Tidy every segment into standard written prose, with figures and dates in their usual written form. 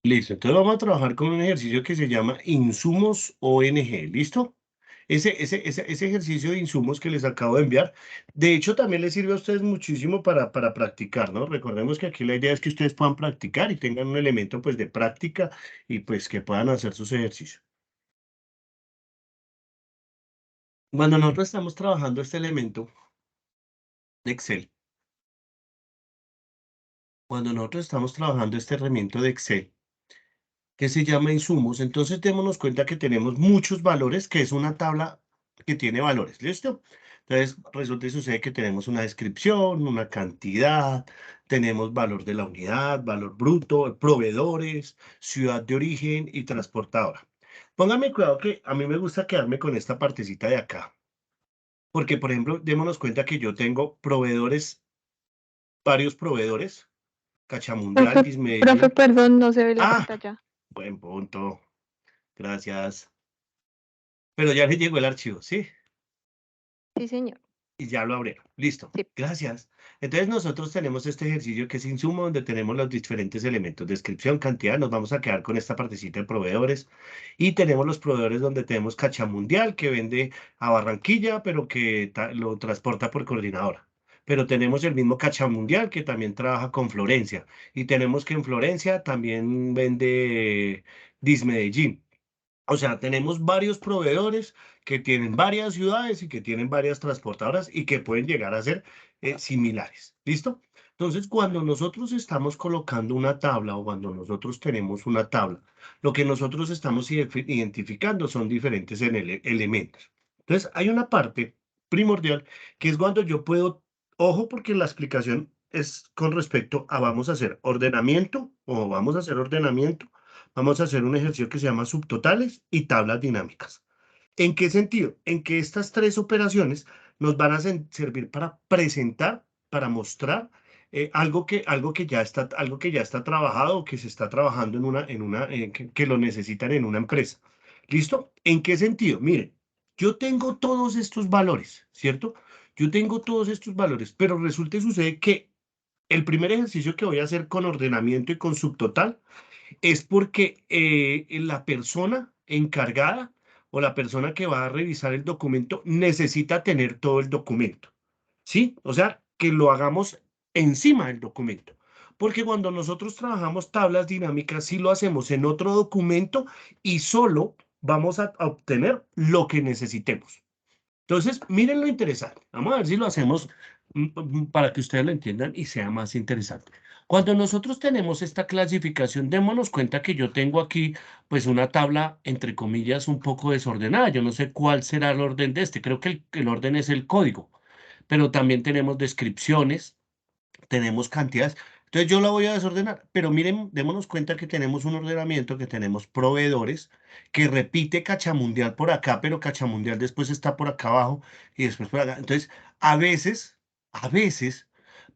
Listo, entonces vamos a trabajar con un ejercicio que se llama insumos ONG, ¿listo? Ese ejercicio de insumos que les acabo de enviar, de hecho también les sirve a ustedes muchísimo para practicar, ¿no? Recordemos que aquí la idea es que ustedes puedan practicar y tengan un elemento pues de práctica y pues que puedan hacer sus ejercicios. Cuando nosotros estamos trabajando este elemento de Excel, cuando nosotros estamos trabajando este elemento de Excel, que se llama insumos, entonces démonos cuenta que tenemos muchos valores, que es una tabla que tiene valores, ¿listo? Entonces, resulta y sucede que tenemos una descripción, una cantidad, tenemos valor de la unidad, valor bruto, proveedores, ciudad de origen y transportadora. Pónganme cuidado que a mí me gusta quedarme con esta partecita de acá, porque, por ejemplo, démonos cuenta que yo tengo proveedores, varios proveedores, Cachamundial, Profe, Dismedellín. perdón, no se ve la Ah, pantalla. buen punto. Gracias. Pero ya le llegó el archivo, ¿sí? Sí, señor. Y ya lo abrieron. Listo. Sí. Gracias. Entonces nosotros tenemos este ejercicio que es insumo, donde tenemos los diferentes elementos, descripción, cantidad. Nos vamos a quedar con esta partecita de proveedores. Y tenemos los proveedores donde tenemos Cachamundial, que vende a Barranquilla, pero que lo transporta por coordinadora. Pero tenemos el mismo Cachamundial que también trabaja con Florencia. Y tenemos que en Florencia también vende Dismedellín. O sea, tenemos varios proveedores que tienen varias ciudades y que tienen varias transportadoras y que pueden llegar a ser similares. ¿Listo? Entonces, cuando nosotros estamos colocando una tabla o cuando nosotros tenemos una tabla, lo que nosotros estamos identificando son diferentes elementos. Entonces, hay una parte primordial que es cuando yo puedo, ojo, porque la explicación es con respecto a vamos a hacer ordenamiento o vamos a hacer ordenamiento. Vamos a hacer un ejercicio que se llama subtotales y tablas dinámicas. ¿En qué sentido? En que estas tres operaciones nos van a servir para presentar, para mostrar algo que ya está trabajado o que se está trabajando que lo necesitan en una empresa. ¿Listo? ¿En qué sentido? Miren, yo tengo todos estos valores, ¿cierto? Yo tengo todos estos valores, pero resulta y sucede que el primer ejercicio que voy a hacer con ordenamiento y con subtotal es porque la persona encargada o la persona que va a revisar el documento necesita tener todo el documento, ¿sí? O sea, que lo hagamos encima del documento. Porque cuando nosotros trabajamos tablas dinámicas, sí lo hacemos en otro documento y solo vamos a obtener lo que necesitemos. Entonces, miren lo interesante. Vamos a ver si lo hacemos para que ustedes lo entiendan y sea más interesante. Cuando nosotros tenemos esta clasificación, démonos cuenta que yo tengo aquí pues una tabla, entre comillas, un poco desordenada. Yo no sé cuál será el orden de este. Creo que el orden es el código, pero también tenemos descripciones, tenemos cantidades. Entonces yo la voy a desordenar, pero miren, démonos cuenta que tenemos un ordenamiento, que tenemos proveedores, que repite Cachamundial por acá, pero Cachamundial después está por acá abajo y después por acá. Entonces, a veces,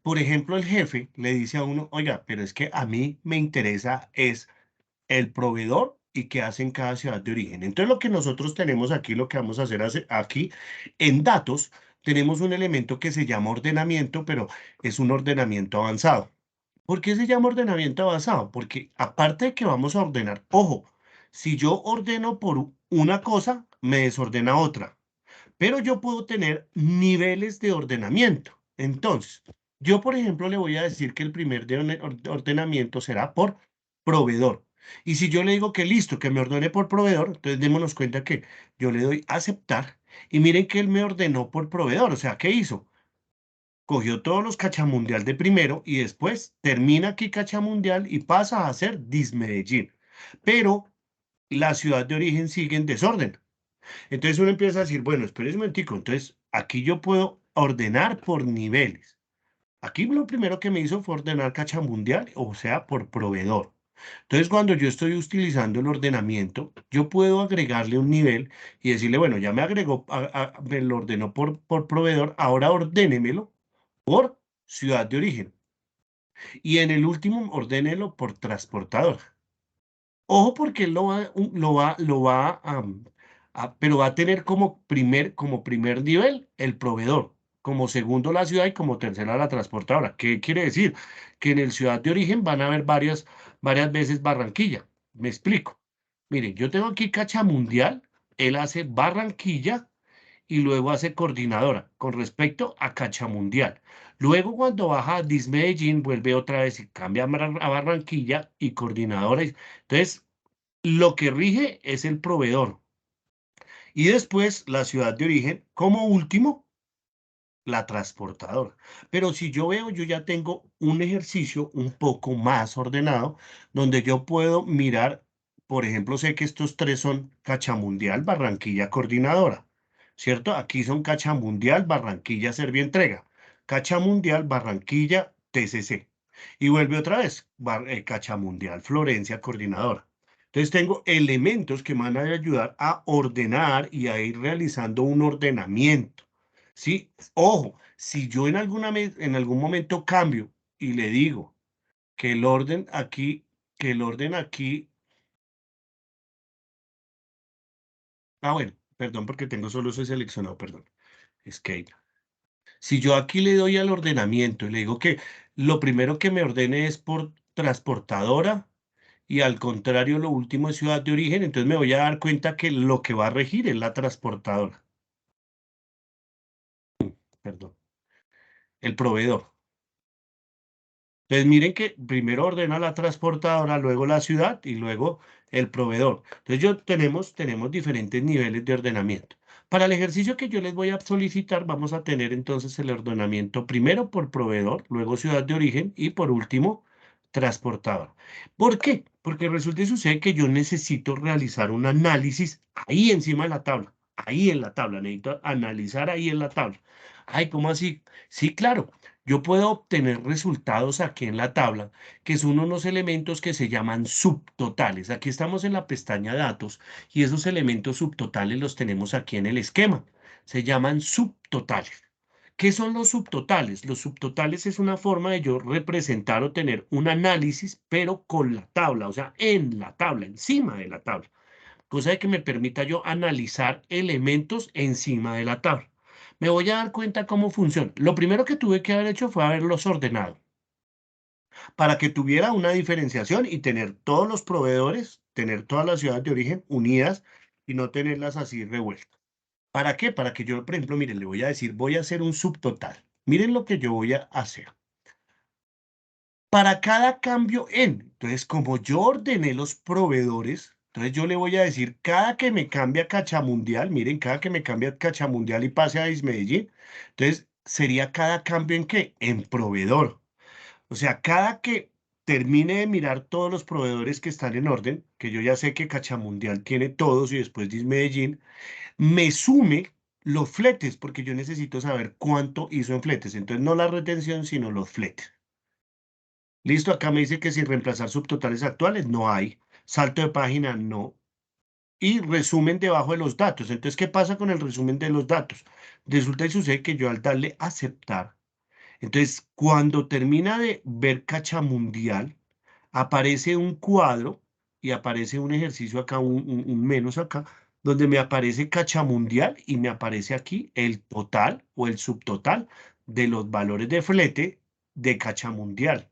por ejemplo, el jefe le dice a uno, oiga, pero es que a mí me interesa es el proveedor y qué hace en cada ciudad de origen. Entonces, lo que nosotros tenemos aquí, lo que vamos a hacer aquí en datos, tenemos un elemento que se llama ordenamiento, pero es un ordenamiento avanzado. ¿Por qué se llama ordenamiento avanzado? Porque aparte de que vamos a ordenar, ojo, si yo ordeno por una cosa, me desordena otra, pero yo puedo tener niveles de ordenamiento. Entonces, yo, por ejemplo, le voy a decir que el primer ordenamiento será por proveedor. Y si yo le digo que listo, que me ordene por proveedor, entonces démonos cuenta que yo le doy aceptar y miren que él me ordenó por proveedor. O sea, ¿qué hizo? Cogió todos los cachamundial de primero y después termina aquí cachamundial y pasa a ser Dismedellín. Pero la ciudad de origen sigue en desorden. Entonces uno empieza a decir, bueno, espérese un momentico, entonces aquí yo puedo ordenar por niveles. Aquí lo primero que me hizo fue ordenar cachamundial, o sea, por proveedor. Entonces, cuando yo estoy utilizando el ordenamiento, yo puedo agregarle un nivel y decirle, bueno, ya me agregó, me lo ordenó por proveedor, ahora ordénemelo por ciudad de origen. Y en el último, ordénelo por transportador. Ojo porque él lo va pero va a tener como primer nivel el proveedor. como segundo la ciudad y como tercera la transportadora. ¿Qué quiere decir? Que en el ciudad de origen van a haber varias veces Barranquilla. Me explico. Miren, yo tengo aquí Cachamundial, él hace Barranquilla y luego hace coordinadora con respecto a Cachamundial. Luego cuando baja a Dismedellín vuelve otra vez y cambia a Barranquilla y coordinadora. Entonces, lo que rige es el proveedor. Y después la ciudad de origen, como último, la transportadora. Pero si yo veo, yo ya tengo un ejercicio un poco más ordenado, donde yo puedo mirar, por ejemplo, sé que estos tres son Cachamundial, Barranquilla, Coordinadora, ¿cierto? Aquí son Cachamundial, Barranquilla, Servientrega, Cachamundial, Barranquilla, TCC. Y vuelve otra vez, Cachamundial, Florencia, Coordinadora. Entonces tengo elementos que me van a ayudar a ordenar y a ir realizando un ordenamiento. ¿Sí? Ojo, si yo en algún momento cambio y le digo que el orden aquí, bueno, perdón porque tengo solo ese seleccionado, perdón, escape. Si yo aquí le doy al ordenamiento y le digo que lo primero que me ordene es por transportadora y al contrario lo último es ciudad de origen, entonces me voy a dar cuenta que lo que va a regir es la transportadora, perdón, el proveedor. Entonces miren que primero ordena la transportadora, luego la ciudad y luego el proveedor. Entonces tenemos diferentes niveles de ordenamiento. Para el ejercicio que yo les voy a solicitar, vamos a tener entonces el ordenamiento primero por proveedor, luego ciudad de origen y por último transportador. ¿Por qué? Porque resulta y sucede que yo necesito realizar un análisis ahí encima de la tabla, ahí en la tabla, necesito analizar ahí en la tabla. Ay, ¿cómo así? Sí, claro. Yo puedo obtener resultados aquí en la tabla, que son unos elementos que se llaman subtotales. Aquí estamos en la pestaña datos y esos elementos subtotales los tenemos aquí en el esquema. Se llaman subtotales. ¿Qué son los subtotales? Los subtotales es una forma de yo representar o tener un análisis, pero con la tabla, o sea, en la tabla, encima de la tabla, cosa de que me permita yo analizar elementos encima de la tabla. Me voy a dar cuenta cómo funciona. Lo primero que tuve que haber hecho fue haberlos ordenado para que tuviera una diferenciación y tener todos los proveedores, tener todas las ciudades de origen unidas y no tenerlas así revueltas. ¿Para qué? Para que yo, por ejemplo, miren, le voy a decir, voy a hacer un subtotal. Miren lo que yo voy a hacer. Para cada cambio entonces como yo ordené los proveedores, entonces yo le voy a decir, cada que me cambia Cachamundial, miren, cada que me cambia Cachamundial y pase a Dismedellín, entonces sería cada cambio en qué, en proveedor. O sea, cada que termine de mirar todos los proveedores que están en orden, que yo ya sé que Cachamundial tiene todos y después Dismedellín, me sume los fletes, porque yo necesito saber cuánto hizo en fletes. Entonces no la retención, sino los fletes. Listo, acá me dice que sin reemplazar subtotales actuales no hay. Salto de página no. Y resumen debajo de los datos. Entonces, ¿qué pasa con el resumen de los datos? Resulta y sucede que yo al darle aceptar, entonces cuando termina de ver Cachamundial, aparece un cuadro y aparece un ejercicio acá, un menos acá, donde me aparece Cachamundial y me aparece aquí el total o el subtotal de los valores de flete de Cachamundial.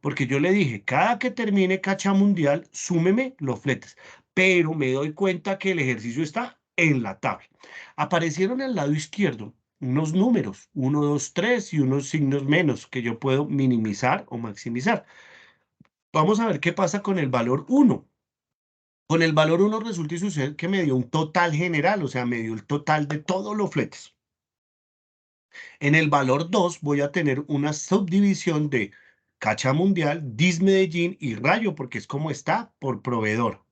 Porque yo le dije, cada que termine Cachamundial, súmeme los fletes. Pero me doy cuenta que el ejercicio está en la tabla. Aparecieron al lado izquierdo unos números, 1, 2, 3 y unos signos menos que yo puedo minimizar o maximizar. Vamos a ver qué pasa con el valor 1. Con el valor 1 resulta y sucede que me dio un total general, o sea, me dio el total de todos los fletes. En el valor 2 voy a tener una subdivisión de Cachamundial, Dismedellín y Rayo, porque es como está por proveedor.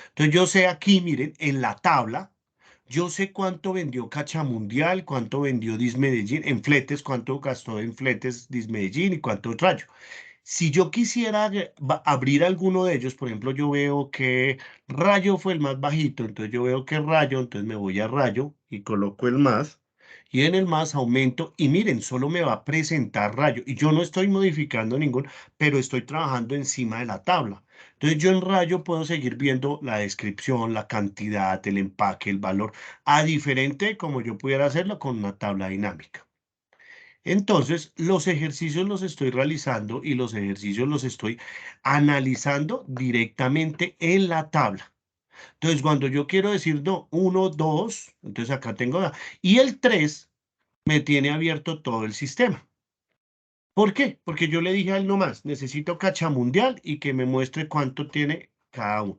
Entonces yo sé aquí, miren, en la tabla, yo sé cuánto vendió Cachamundial, cuánto vendió Dismedellín, en fletes, cuánto gastó en fletes Dismedellín y cuánto Rayo. Si yo quisiera abrir alguno de ellos, por ejemplo, yo veo que Rayo fue el más bajito, entonces yo veo que Rayo, entonces me voy a Rayo y coloco el más, y en el más aumento, y miren, solo me va a presentar Rayo, y yo no estoy modificando ningún, pero estoy trabajando encima de la tabla. Entonces yo en Rayo puedo seguir viendo la descripción, la cantidad, el empaque, el valor, a diferente de como yo pudiera hacerlo con una tabla dinámica. Entonces, los ejercicios los estoy realizando y los ejercicios los estoy analizando directamente en la tabla. Entonces, cuando yo quiero decir no, 1, 2, entonces acá tengo, y el 3 me tiene abierto todo el sistema. ¿Por qué? Porque yo le dije a él nomás, necesito cachamundial y que me muestre cuánto tiene cada uno.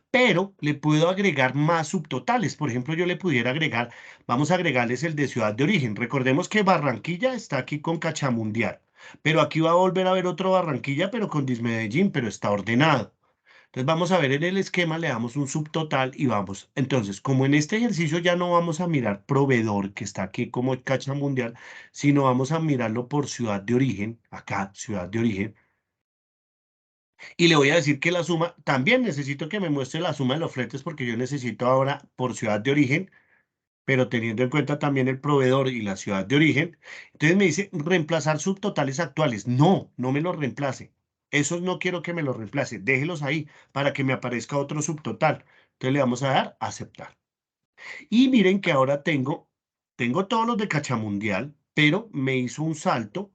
Pero le puedo agregar más subtotales. Por ejemplo, yo le pudiera agregar, vamos a agregarles el de ciudad de origen. Recordemos que Barranquilla está aquí con cachamundial, pero aquí va a volver a ver otro Barranquilla, pero con Dismedellín, pero está ordenado. Entonces vamos a ver en el esquema, le damos un subtotal y vamos. Entonces, como en este ejercicio ya no vamos a mirar proveedor, que está aquí como cacha mundial, sino vamos a mirarlo por ciudad de origen, acá, ciudad de origen, y le voy a decir que la suma, también necesito que me muestre la suma de los fletes porque yo necesito ahora por ciudad de origen, pero teniendo en cuenta también el proveedor y la ciudad de origen. Entonces me dice reemplazar subtotales actuales. No, no me los reemplace. Esos no quiero que me los reemplace. Déjelos ahí para que me aparezca otro subtotal. Entonces le vamos a dar a aceptar. Y miren que ahora tengo todos los de Cachamundial, pero me hizo un salto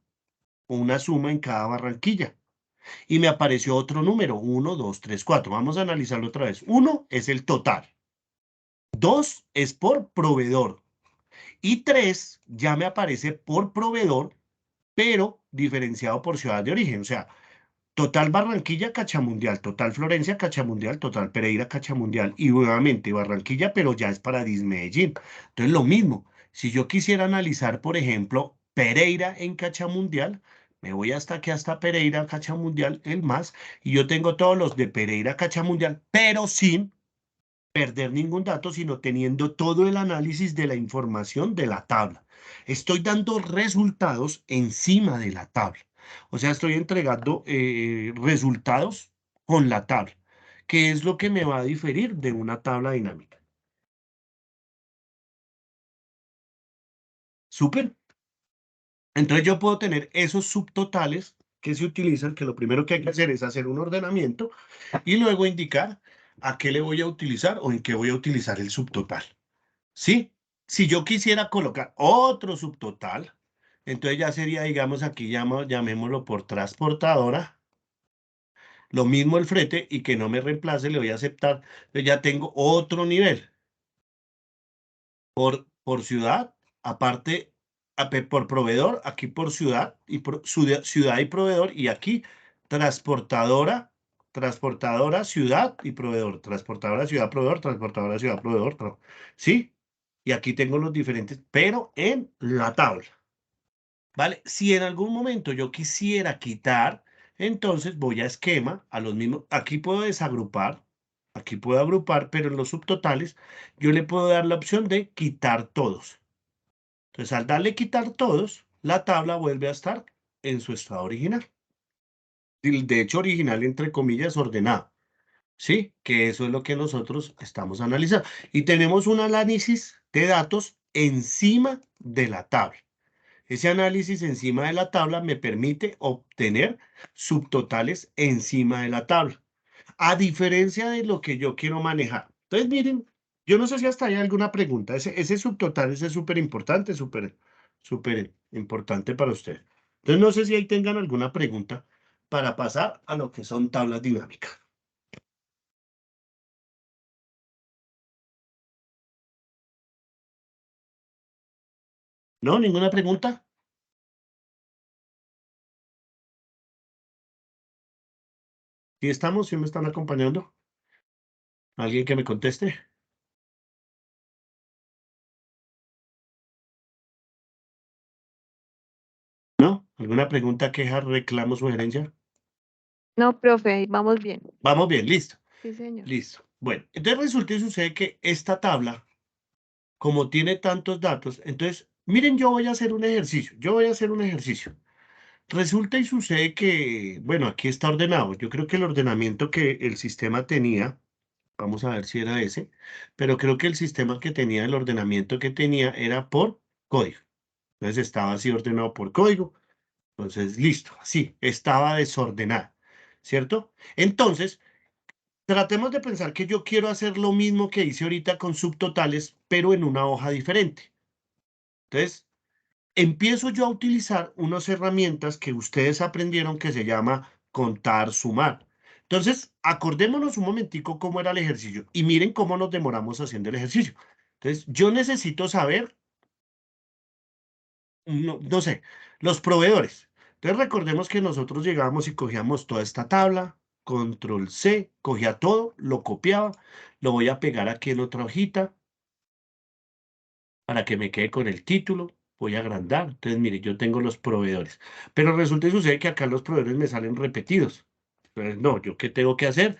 o una suma en cada Barranquilla. Y me apareció otro número, 1, 2, 3, 4. Vamos a analizarlo otra vez. 1 es el total. 2 es por proveedor. Y 3 ya me aparece por proveedor, pero diferenciado por ciudad de origen. O sea, total Barranquilla, Cachamundial, total Florencia, Cachamundial, total Pereira, Cachamundial. Y nuevamente Barranquilla, pero ya es para Dismedellín. Entonces, lo mismo. Si yo quisiera analizar, por ejemplo, Pereira en Cachamundial, me voy hasta aquí, hasta Pereira, Cachamundial, el más, y yo tengo todos los de Pereira, Cachamundial, pero sin perder ningún dato, sino teniendo todo el análisis de la información de la tabla. Estoy dando resultados encima de la tabla. O sea, estoy entregando resultados con la tabla, que es lo que me va a diferir de una tabla dinámica. Súper. Entonces yo puedo tener esos subtotales que se utilizan, que lo primero que hay que hacer es hacer un ordenamiento y luego indicar a qué le voy a utilizar o en qué voy a utilizar el subtotal. ¿Sí? Si yo quisiera colocar otro subtotal, entonces ya sería, digamos, aquí llamémoslo por transportadora, lo mismo el flete y que no me reemplace, le voy a aceptar. Entonces ya tengo otro nivel por ciudad, aparte por proveedor, aquí por ciudad y ciudad y proveedor, y aquí transportadora, transportadora, ciudad y proveedor, transportadora, ciudad, proveedor, transportadora, ciudad, proveedor, ¿sí? Y aquí tengo los diferentes, pero en la tabla, ¿vale? Si en algún momento yo quisiera quitar, entonces voy a esquema, a los mismos, aquí puedo agrupar, pero en los subtotales yo le puedo dar la opción de quitar todos. Entonces, al darle quitar todos, la tabla vuelve a estar en su estado original. De hecho, original entre comillas, ordenado. ¿Sí? Que eso es lo que nosotros estamos analizando. Y tenemos un análisis de datos encima de la tabla. Ese análisis encima de la tabla me permite obtener subtotales encima de la tabla, a diferencia de lo que yo quiero manejar. Entonces, miren, yo no sé si hasta hay alguna pregunta. Ese subtotal ese es súper importante, súper importante para usted. Entonces, no sé si ahí tengan alguna pregunta para pasar a lo que son tablas dinámicas. ¿No? ¿Ninguna pregunta? ¿Sí estamos? ¿Sí me están acompañando? ¿Alguien que me conteste? ¿No? ¿Alguna pregunta, queja, reclamo, sugerencia? No, profe, vamos bien. Vamos bien, listo. Sí, señor. Listo. Bueno, entonces resulta y sucede que esta tabla, como tiene tantos datos, entonces, miren, yo voy a hacer un ejercicio. Yo voy a hacer un ejercicio. Resulta y sucede que, bueno, aquí está ordenado. Yo creo que el ordenamiento que el sistema tenía, vamos a ver si era ese, pero creo que el sistema que tenía, el ordenamiento que tenía era por código. Entonces estaba así ordenado por código. Entonces, listo, así, estaba desordenada, ¿cierto? Entonces, tratemos de pensar que yo quiero hacer lo mismo que hice ahorita con subtotales, pero en una hoja diferente. Entonces, empiezo yo a utilizar unas herramientas que ustedes aprendieron que se llama contar, sumar. Entonces, acordémonos un momentico cómo era el ejercicio y miren cómo nos demoramos haciendo el ejercicio. Entonces, yo necesito saber, no sé, los proveedores. Entonces, recordemos que nosotros llegábamos y cogíamos toda esta tabla, control C, cogía todo, lo copiaba, lo voy a pegar aquí en otra hojita para que me quede con el título. Voy a agrandar. Entonces, mire, yo tengo los proveedores. Pero resulta y sucede que acá los proveedores me salen repetidos. Entonces, no, ¿yo qué tengo que hacer?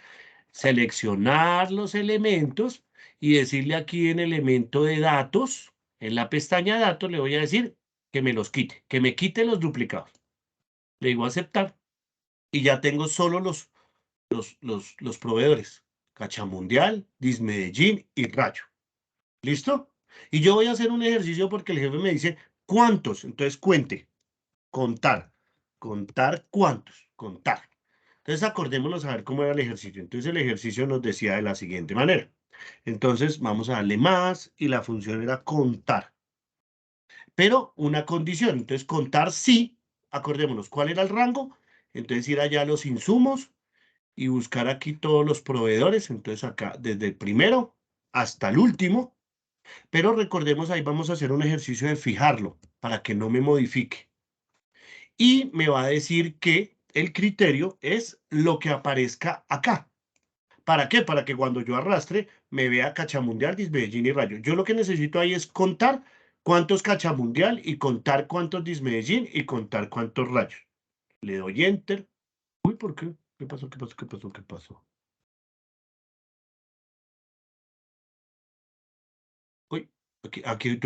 Seleccionar los elementos y decirle aquí en elemento de datos, en la pestaña datos, le voy a decir que me los quite, que me quite los duplicados. Le digo aceptar y ya tengo solo los proveedores. Cachamundial, Dismedellín y Rayo. ¿Listo? Y yo voy a hacer un ejercicio porque el jefe me dice, ¿cuántos? Entonces cuente, contar, contar cuántos, contar. Entonces acordémonos a ver cómo era el ejercicio. Entonces el ejercicio nos decía de la siguiente manera. Entonces vamos a darle más y la función era contar. Pero una condición. Entonces contar sí, acordémonos, ¿cuál era el rango? Entonces ir allá a los insumos y buscar aquí todos los proveedores. Entonces acá desde el primero hasta el último. Pero recordemos, ahí vamos a hacer un ejercicio de fijarlo para que no me modifique. Y me va a decir que el criterio es lo que aparezca acá. ¿Para qué? Para que cuando yo arrastre me vea Cachamundial, Dismedellín y Rayo. Yo lo que necesito ahí es contar cuántos Cachamundial y contar cuántos Dismedellín y contar cuántos Rayos. Le doy Enter. Uy, ¿por qué? ¿Qué pasó? ¿Qué pasó? ¿Qué pasó? ¿Qué pasó? Uy, aquí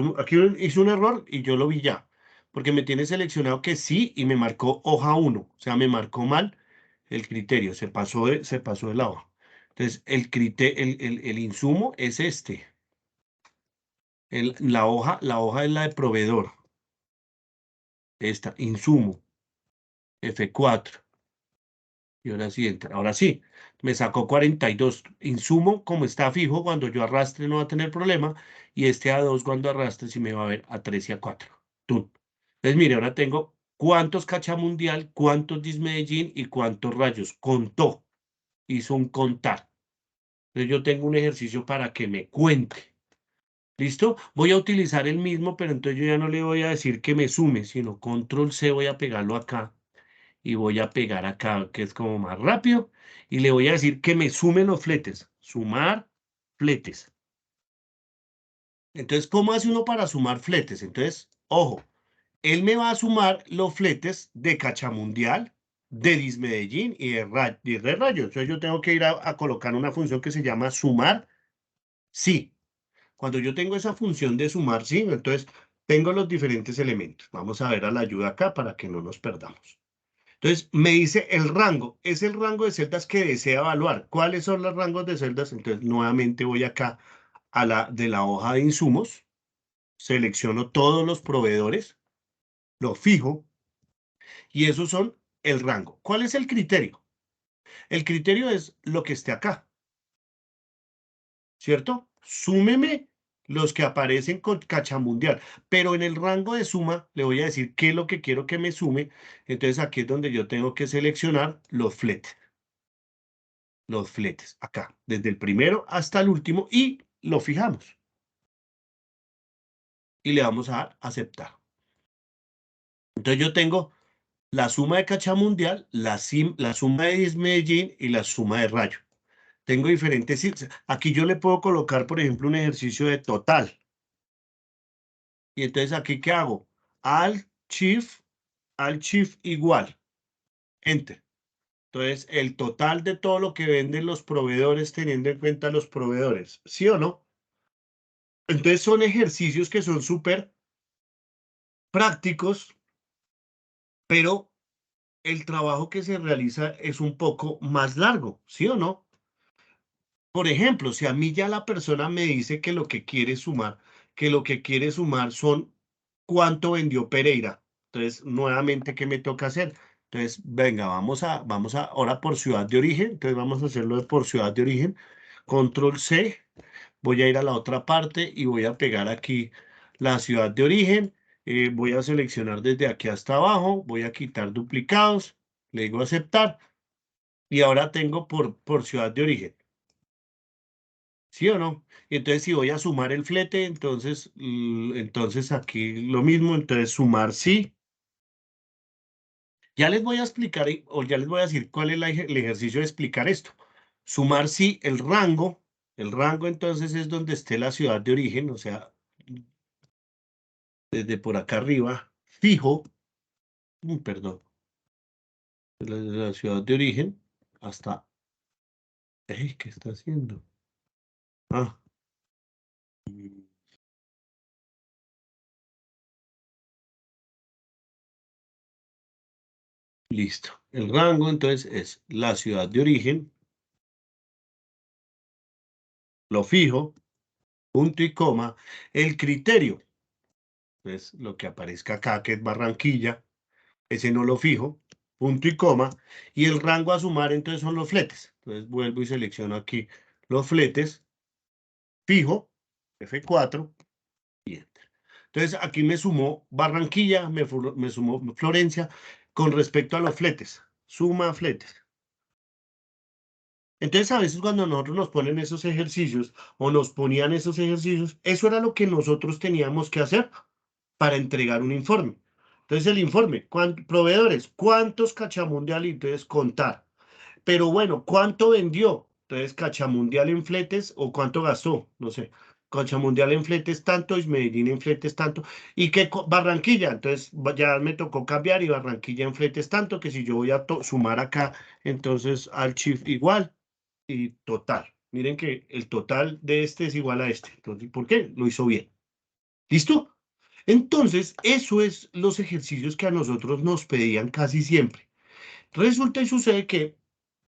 hice un error y yo lo vi ya, porque me tiene seleccionado que sí y me marcó hoja 1, o sea, me marcó mal el criterio, se pasó de la hoja. Entonces, el insumo es este, la hoja es la de proveedor, esta, insumo, F4, y ahora sí entra, ahora sí, me sacó 42, insumo como está fijo, cuando yo arrastre no va a tener problema, y este A2 cuando arrastre sí me va a ver a 3 y a 4. Tú. Entonces, mire, ahora tengo cuántos Cachamundial, cuántos Dismedellín y cuántos Rayos. Contó, hizo un contar. Entonces, yo tengo un ejercicio para que me cuente. ¿Listo? Voy a utilizar el mismo, pero entonces yo ya no le voy a decir que me sume, sino control C, voy a pegarlo acá y voy a pegar acá, que es como más rápido, y le voy a decir que me sume los fletes. Sumar fletes. Entonces, ¿cómo hace uno para sumar fletes? Entonces, ojo, él me va a sumar los fletes de Cachamundial, de Dismedellín y de Rayo. Entonces yo tengo que ir a colocar una función que se llama sumar sí. Cuando yo tengo esa función de sumar sí, entonces tengo los diferentes elementos. Vamos a ver a la ayuda acá para que no nos perdamos. Entonces me dice el rango, es el rango de celdas que desea evaluar. ¿Cuáles son los rangos de celdas? Entonces nuevamente voy acá a la de la hoja de insumos, selecciono todos los proveedores, lo fijo y esos son el rango. ¿Cuál es el criterio? El criterio es lo que esté acá, ¿cierto? Súmeme los que aparecen con Cachamundial, pero en el rango de suma le voy a decir qué es lo que quiero que me sume. Entonces aquí es donde yo tengo que seleccionar los fletes, acá, desde el primero hasta el último y lo fijamos. Y le vamos a dar aceptar. Entonces yo tengo la suma de Cachamundial, la suma de Medellín y la suma de Rayo. Tengo diferentes. Aquí yo le puedo colocar, por ejemplo, un ejercicio de total. Y entonces aquí, ¿qué hago? Alt Shift igual. Enter. Entonces, el total de todo lo que venden los proveedores, teniendo en cuenta los proveedores. ¿Sí o no? Entonces, son ejercicios que son súper prácticos, pero el trabajo que se realiza es un poco más largo. ¿Sí o no? Por ejemplo, si a mí ya la persona me dice que lo que quiere sumar, son cuánto vendió Pereira. Entonces, nuevamente, ¿qué me toca hacer? Entonces, venga, vamos a ahora por ciudad de origen. Entonces, vamos a hacerlo por ciudad de origen. Control C. Voy a ir a la otra parte y voy a pegar aquí la ciudad de origen. Voy a seleccionar desde aquí hasta abajo, voy a quitar duplicados, le digo aceptar, y ahora tengo por ciudad de origen. ¿Sí o no? Y entonces si voy a sumar el flete, entonces aquí lo mismo, entonces sumar sí. Ya les voy a explicar, o ya les voy a decir cuál es el ejercicio de explicar esto. Sumar sí el rango entonces es donde esté la ciudad de origen, o sea, desde por acá arriba, fijo, perdón, desde la ciudad de origen hasta, ¿qué está haciendo? Ah, mm, listo. El rango entonces es la ciudad de origen, lo fijo, punto y coma, el criterio, es lo que aparezca acá, que es Barranquilla, ese no lo fijo, punto y coma, y el rango a sumar entonces son los fletes. Entonces vuelvo y selecciono aquí los fletes, fijo, F4, y enter. Entonces aquí me sumó Barranquilla, me sumó Florencia con respecto a los fletes, suma fletes. Entonces a veces cuando nosotros nos ponen esos ejercicios o nos ponían esos ejercicios, eso era lo que nosotros teníamos que hacer para entregar un informe. Entonces el informe, proveedores, ¿cuántos cachamundial? Entonces contar. Pero bueno, ¿cuánto vendió? Entonces cachamundial en fletes o cuánto gastó, no sé. Cachamundial en fletes tanto y Medellín en fletes tanto. ¿Y qué Barranquilla? Entonces ya me tocó cambiar y Barranquilla en fletes tanto que si yo voy a sumar acá, entonces al shift igual y total. Miren que el total de este es igual a este. Entonces, ¿por qué? Lo hizo bien. ¿Listo? Entonces, eso es los ejercicios que a nosotros nos pedían casi siempre. Resulta y sucede que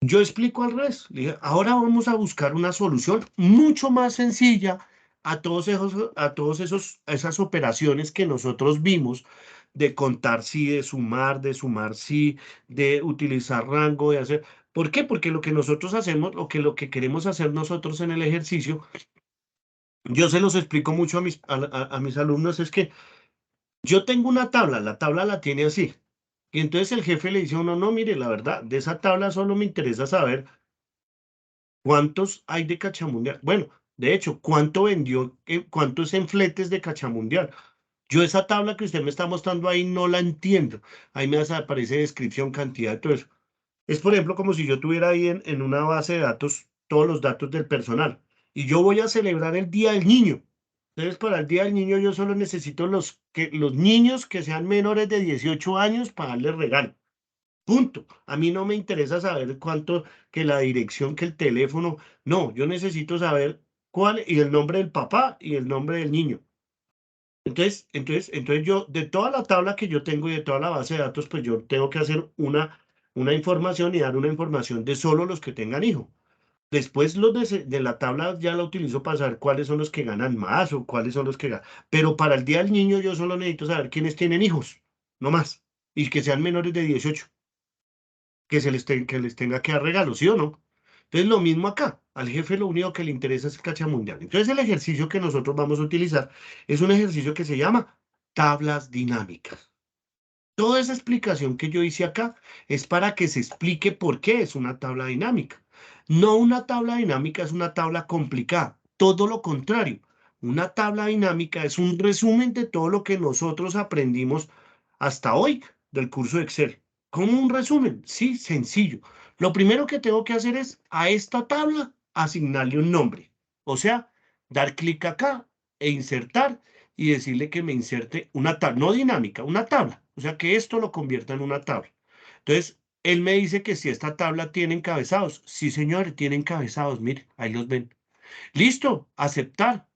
yo explico al revés. Le dije, ahora vamos a buscar una solución mucho más sencilla a esas operaciones que nosotros vimos de contar sí, de sumar sí, de utilizar rango, de hacer. ¿Por qué? Porque lo que nosotros hacemos, lo que queremos hacer nosotros en el ejercicio, yo se los explico mucho a mis alumnos, es que yo tengo una tabla, la tabla la tiene así. Y entonces el jefe le dice a uno, no, mire, la verdad, de esa tabla solo me interesa saber cuántos hay de Cachamundial. Bueno, de hecho, cuánto vendió, cuántos en fletes de Cachamundial. Yo esa tabla que usted me está mostrando ahí no la entiendo. Ahí me aparece descripción, cantidad, todo eso. Es, por ejemplo, como si yo tuviera ahí en una base de datos todos los datos del personal. Y yo voy a celebrar el Día del Niño. Entonces, para el Día del Niño yo solo necesito los niños que sean menores de 18 años para darles regalo. Punto. A mí no me interesa saber cuánto, que la dirección, que el teléfono. No, yo necesito saber cuál y el nombre del papá y el nombre del niño. Entonces yo, de toda la tabla que yo tengo y de toda la base de datos, pues yo tengo que hacer una información y dar una información de solo los que tengan hijo. Después los de la tabla ya la utilizo para saber cuáles son los que ganan más o cuáles son los que ganan. Pero para el Día del Niño yo solo necesito saber quiénes tienen hijos, no más. Y que sean menores de 18 que les tenga que dar regalos, ¿sí o no? Entonces, lo mismo acá. Al jefe lo único que le interesa es el cachamundial. Entonces, el ejercicio que nosotros vamos a utilizar es un ejercicio que se llama tablas dinámicas. Toda esa explicación que yo hice acá es para que se explique por qué es una tabla dinámica. No, una tabla dinámica es una tabla complicada, todo lo contrario. Una tabla dinámica es un resumen de todo lo que nosotros aprendimos hasta hoy del curso de Excel. ¿Cómo un resumen? Sí, sencillo. Lo primero que tengo que hacer es a esta tabla asignarle un nombre. O sea, dar clic acá e insertar y decirle que me inserte una tabla, no dinámica, una tabla. O sea, que esto lo convierta en una tabla. Entonces, él me dice que si esta tabla tiene encabezados. Sí, señor, tiene encabezados. Mire, ahí los ven. Listo, aceptar.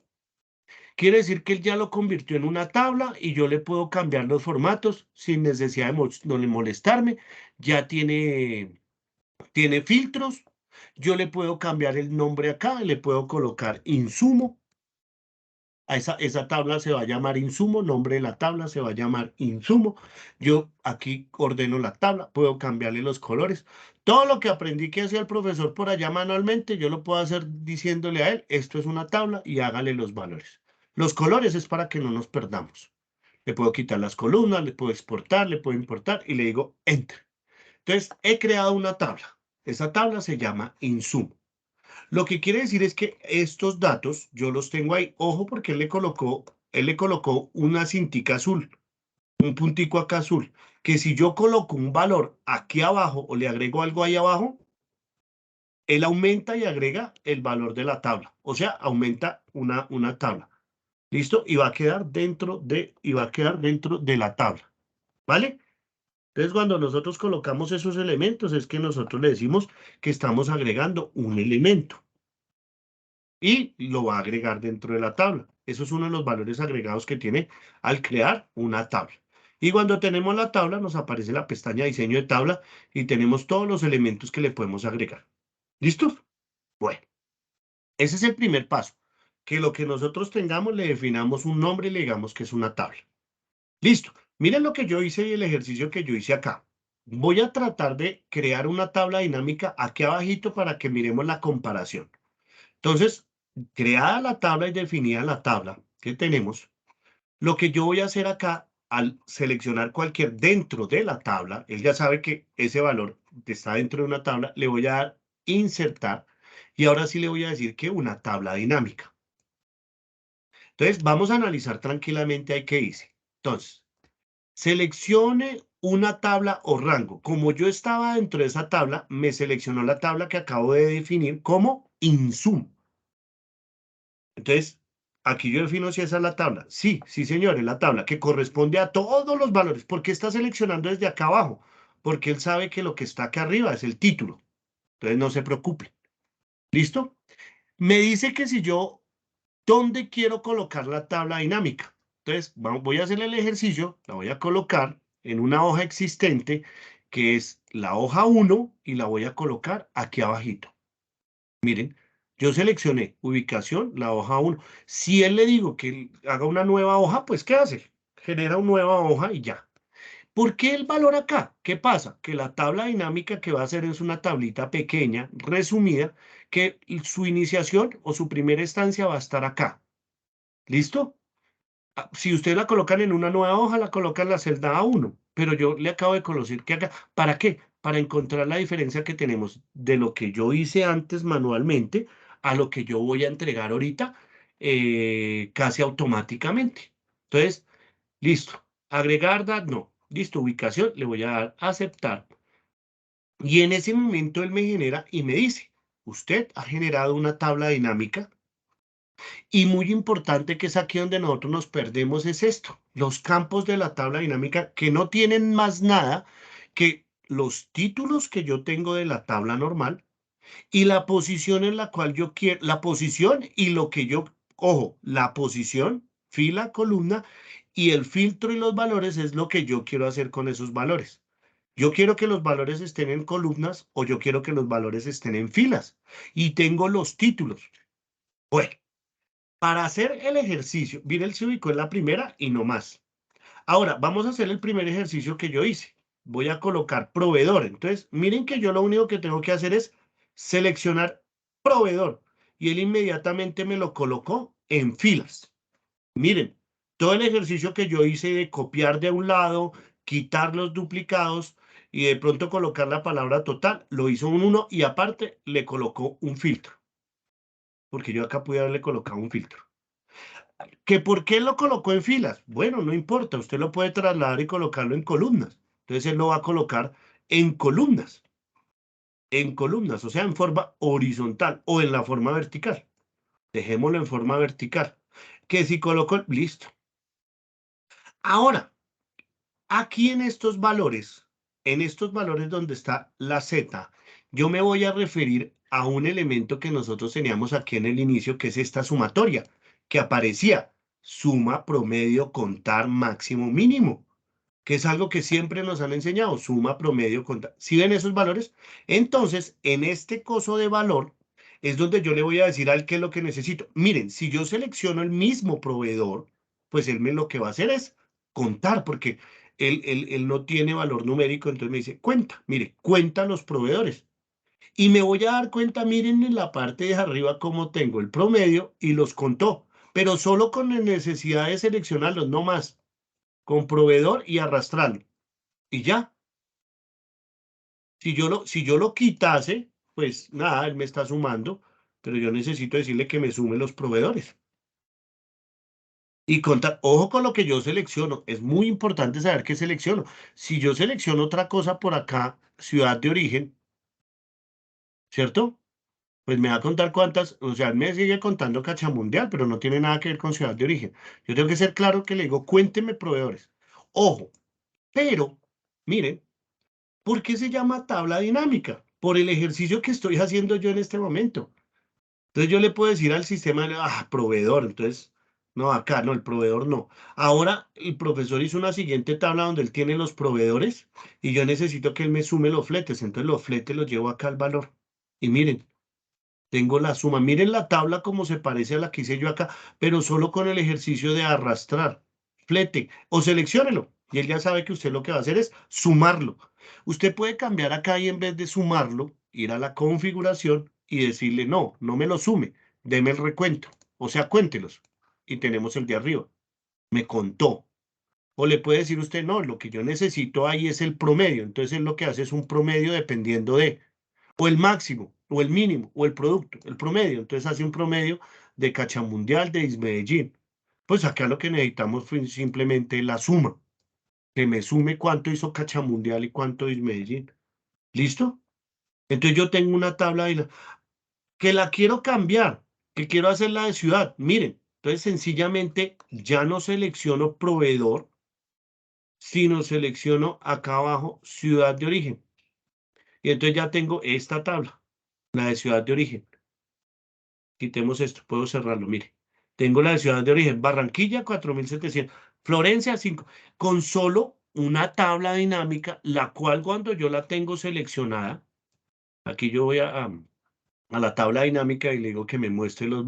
Quiere decir que él ya lo convirtió en una tabla y yo le puedo cambiar los formatos sin necesidad de molestarme. Ya tiene filtros. Yo le puedo cambiar el nombre acá, le puedo colocar insumo. Esa tabla se va a llamar insumo, nombre de la tabla se va a llamar insumo. Yo aquí ordeno la tabla, puedo cambiarle los colores. Todo lo que aprendí que hacía el profesor por allá manualmente, yo lo puedo hacer diciéndole a él, esto es una tabla y hágale los valores. Los colores es para que no nos perdamos. Le puedo quitar las columnas, le puedo exportar, le puedo importar y le digo Enter. Entonces, he creado una tabla. Esa tabla se llama insumo. Lo que quiere decir es que estos datos yo los tengo ahí. Ojo porque él le colocó una cintica azul, un puntico acá azul, que si yo coloco un valor aquí abajo o le agrego algo ahí abajo, él aumenta y agrega el valor de la tabla. O sea, aumenta una tabla. ¿Listo? Y va a quedar dentro de la tabla. ¿Vale? Entonces, cuando nosotros colocamos esos elementos, es que nosotros le decimos que estamos agregando un elemento y lo va a agregar dentro de la tabla. Eso es uno de los valores agregados que tiene al crear una tabla. Y cuando tenemos la tabla, nos aparece la pestaña diseño de tabla y tenemos todos los elementos que le podemos agregar. ¿Listo? Bueno, ese es el primer paso. Que lo que nosotros tengamos le definamos un nombre y le digamos que es una tabla. Listo. Miren lo que yo hice y el ejercicio que yo hice acá. Voy a tratar de crear una tabla dinámica aquí abajito para que miremos la comparación. Entonces, creada la tabla y definida la tabla que tenemos, lo que yo voy a hacer acá al seleccionar cualquier dentro de la tabla, él ya sabe que ese valor está dentro de una tabla, le voy a dar insertar y ahora sí le voy a decir que una tabla dinámica. Entonces, vamos a analizar tranquilamente ahí qué hice. Entonces, seleccione una tabla o rango. Como yo estaba dentro de esa tabla, me seleccionó la tabla que acabo de definir como insumo. Entonces, aquí yo defino si esa es la tabla. Sí, sí, señor, es la tabla que corresponde a todos los valores. ¿Por qué está seleccionando desde acá abajo? Porque él sabe que lo que está acá arriba es el título. Entonces, no se preocupe. ¿Listo? Me dice que si yo, ¿dónde quiero colocar la tabla dinámica? Entonces, voy a hacer el ejercicio, la voy a colocar en una hoja existente, que es la hoja 1, y la voy a colocar aquí abajito. Miren, yo seleccioné ubicación, la hoja 1. Si él le digo que haga una nueva hoja, pues ¿qué hace? Genera una nueva hoja y ya. ¿Por qué el valor acá? ¿Qué pasa? Que la tabla dinámica que va a hacer es una tablita pequeña, resumida, que su iniciación o su primera instancia va a estar acá. ¿Listo? Si ustedes la colocan en una nueva hoja, la colocan en la celda A1, pero yo le acabo de conocer que acá, ¿para qué? Para encontrar la diferencia que tenemos de lo que yo hice antes manualmente a lo que yo voy a entregar ahorita casi automáticamente. Entonces, listo. Agregar, no. Listo, ubicación, le voy a dar aceptar. Y en ese momento él me genera y me dice, usted ha generado una tabla dinámica y muy importante, que es aquí donde nosotros nos perdemos, es esto, los campos de la tabla dinámica que no tienen más nada que los títulos que yo tengo de la tabla normal y la posición en la cual yo quiero, la posición y lo que yo, ojo, la posición, fila, columna y el filtro y los valores es lo que yo quiero hacer con esos valores. Yo quiero que los valores estén en columnas o yo quiero que los valores estén en filas y tengo los títulos. Bueno. Para hacer el ejercicio, mire, él se ubicó en la primera y no más. Ahora, vamos a hacer el primer ejercicio que yo hice. Voy a colocar proveedor. Entonces, miren que yo lo único que tengo que hacer es seleccionar proveedor. Y él inmediatamente me lo colocó en filas. Miren, todo el ejercicio que yo hice de copiar de un lado, quitar los duplicados y de pronto colocar la palabra total, lo hizo un 1 y aparte le colocó un filtro. Porque yo acá pude haberle colocado un filtro. ¿Que por qué lo colocó en filas? Bueno, no importa, usted lo puede trasladar y colocarlo en columnas. Entonces él lo va a colocar en columnas, o sea, en forma horizontal o en la forma vertical. Dejémoslo en forma vertical. Que si coloco, listo. Ahora, aquí en estos valores donde está la Z, yo me voy a referir a un elemento que nosotros teníamos aquí en el inicio, que es esta sumatoria, que aparecía suma, promedio, contar, máximo, mínimo, que es algo que siempre nos han enseñado, suma, promedio, contar. ¿Sí ven esos valores? Entonces, en este coso de valor es donde yo le voy a decir al qué es lo que necesito. Miren, si yo selecciono el mismo proveedor, pues él me lo que va a hacer es contar, porque él no tiene valor numérico, entonces me dice, cuenta, mire, cuenta los proveedores. Y me voy a dar cuenta, miren en la parte de arriba cómo tengo el promedio y los contó, pero solo con la necesidad de seleccionarlos, no más. con proveedor y arrastrarlo. Y ya. Si yo lo quitase, pues nada, él me está sumando, pero yo necesito decirle que me sume los proveedores. Y contar, ojo con lo que yo selecciono, es muy importante saber qué selecciono. Si yo selecciono otra cosa por acá, ciudad de origen, ¿cierto? Pues me va a contar cuántas, o sea, él me sigue contando Cachamundial, pero no tiene nada que ver con ciudad de origen. Yo tengo que ser claro que le digo, cuénteme proveedores. Ojo, pero, miren, ¿por qué se llama tabla dinámica? Por el ejercicio que estoy haciendo yo en este momento. Entonces yo le puedo decir al sistema, proveedor, entonces, no, acá, no, el proveedor no. Ahora el profesor hizo una siguiente tabla donde él tiene los proveedores y yo necesito que él me sume los fletes, entonces los fletes los llevo acá al valor. Y miren, tengo la suma. Miren la tabla como se parece a la que hice yo acá, pero solo con el ejercicio de arrastrar. Flete o selecciónelo. Y él ya sabe que usted lo que va a hacer es sumarlo. Usted puede cambiar acá y en vez de sumarlo, ir a la configuración y decirle, no, no me lo sume, deme el recuento. O sea, cuéntelos. Y tenemos el de arriba. Me contó. O le puede decir usted, no, lo que yo necesito ahí es el promedio. Entonces él lo que hace es un promedio dependiendo de o el máximo, o el mínimo, o el producto, el promedio. Entonces hace un promedio de Cachamundial de Ismedellín. Pues acá lo que necesitamos fue simplemente la suma, que me sume cuánto hizo Cachamundial y cuánto Ismedellín. ¿Listo? Entonces yo tengo una tabla que la quiero cambiar, que quiero hacerla de ciudad. Miren, entonces sencillamente ya no selecciono proveedor, sino selecciono acá abajo ciudad de origen. Y entonces ya tengo esta tabla, la de ciudad de origen. Quitemos esto, puedo cerrarlo, mire. Tengo la de ciudad de origen, Barranquilla, 4.700, Florencia, 5, con solo una tabla dinámica, la cual cuando yo la tengo seleccionada, aquí yo voy a la tabla dinámica y le digo que me muestre los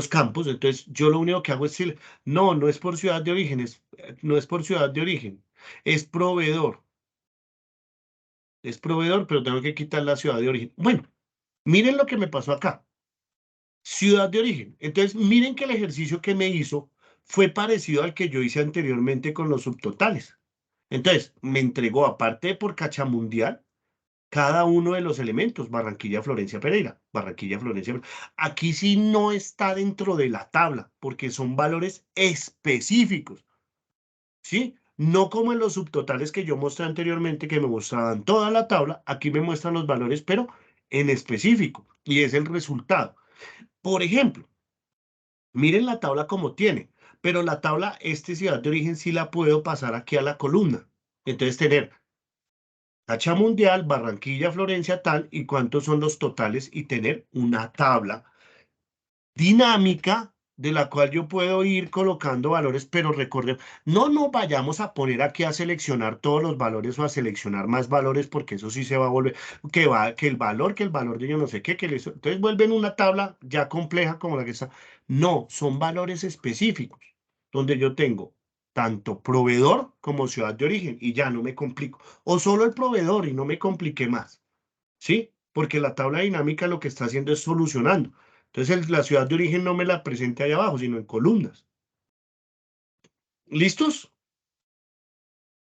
campos, entonces yo lo único que hago es decir, no, no es por ciudad de origen, no es por ciudad de origen, es proveedor, pero tengo que quitar la ciudad de origen. Bueno, miren lo que me pasó acá. Ciudad de origen. Entonces, miren que el ejercicio que me hizo fue parecido al que yo hice anteriormente con los subtotales. Entonces, me entregó, aparte de por Cachamundial, cada uno de los elementos, Barranquilla, Florencia, Pereira, Barranquilla, Florencia. Aquí sí no está dentro de la tabla, porque son valores específicos, ¿sí? No como en los subtotales que yo mostré anteriormente, que me mostraban toda la tabla, aquí me muestran los valores, pero en específico, y es el resultado. Por ejemplo, miren la tabla como tiene, pero la tabla, ciudad de origen, sí la puedo pasar aquí a la columna. Entonces, tener tacha mundial, Barranquilla, Florencia, tal, y cuántos son los totales, y tener una tabla dinámica de la cual yo puedo ir colocando valores, pero recuerden, no nos vayamos a poner aquí a seleccionar todos los valores o a seleccionar más valores, porque eso sí se va a volver, que el valor de yo no sé qué, entonces vuelven una tabla ya compleja como la que está. No, son valores específicos, donde yo tengo tanto proveedor como ciudad de origen, y ya no me complico, o solo el proveedor y no me compliqué más. ¿Sí? Porque la tabla dinámica lo que está haciendo es solucionando. Entonces, la ciudad de origen no me la presente ahí abajo, sino en columnas. ¿Listos?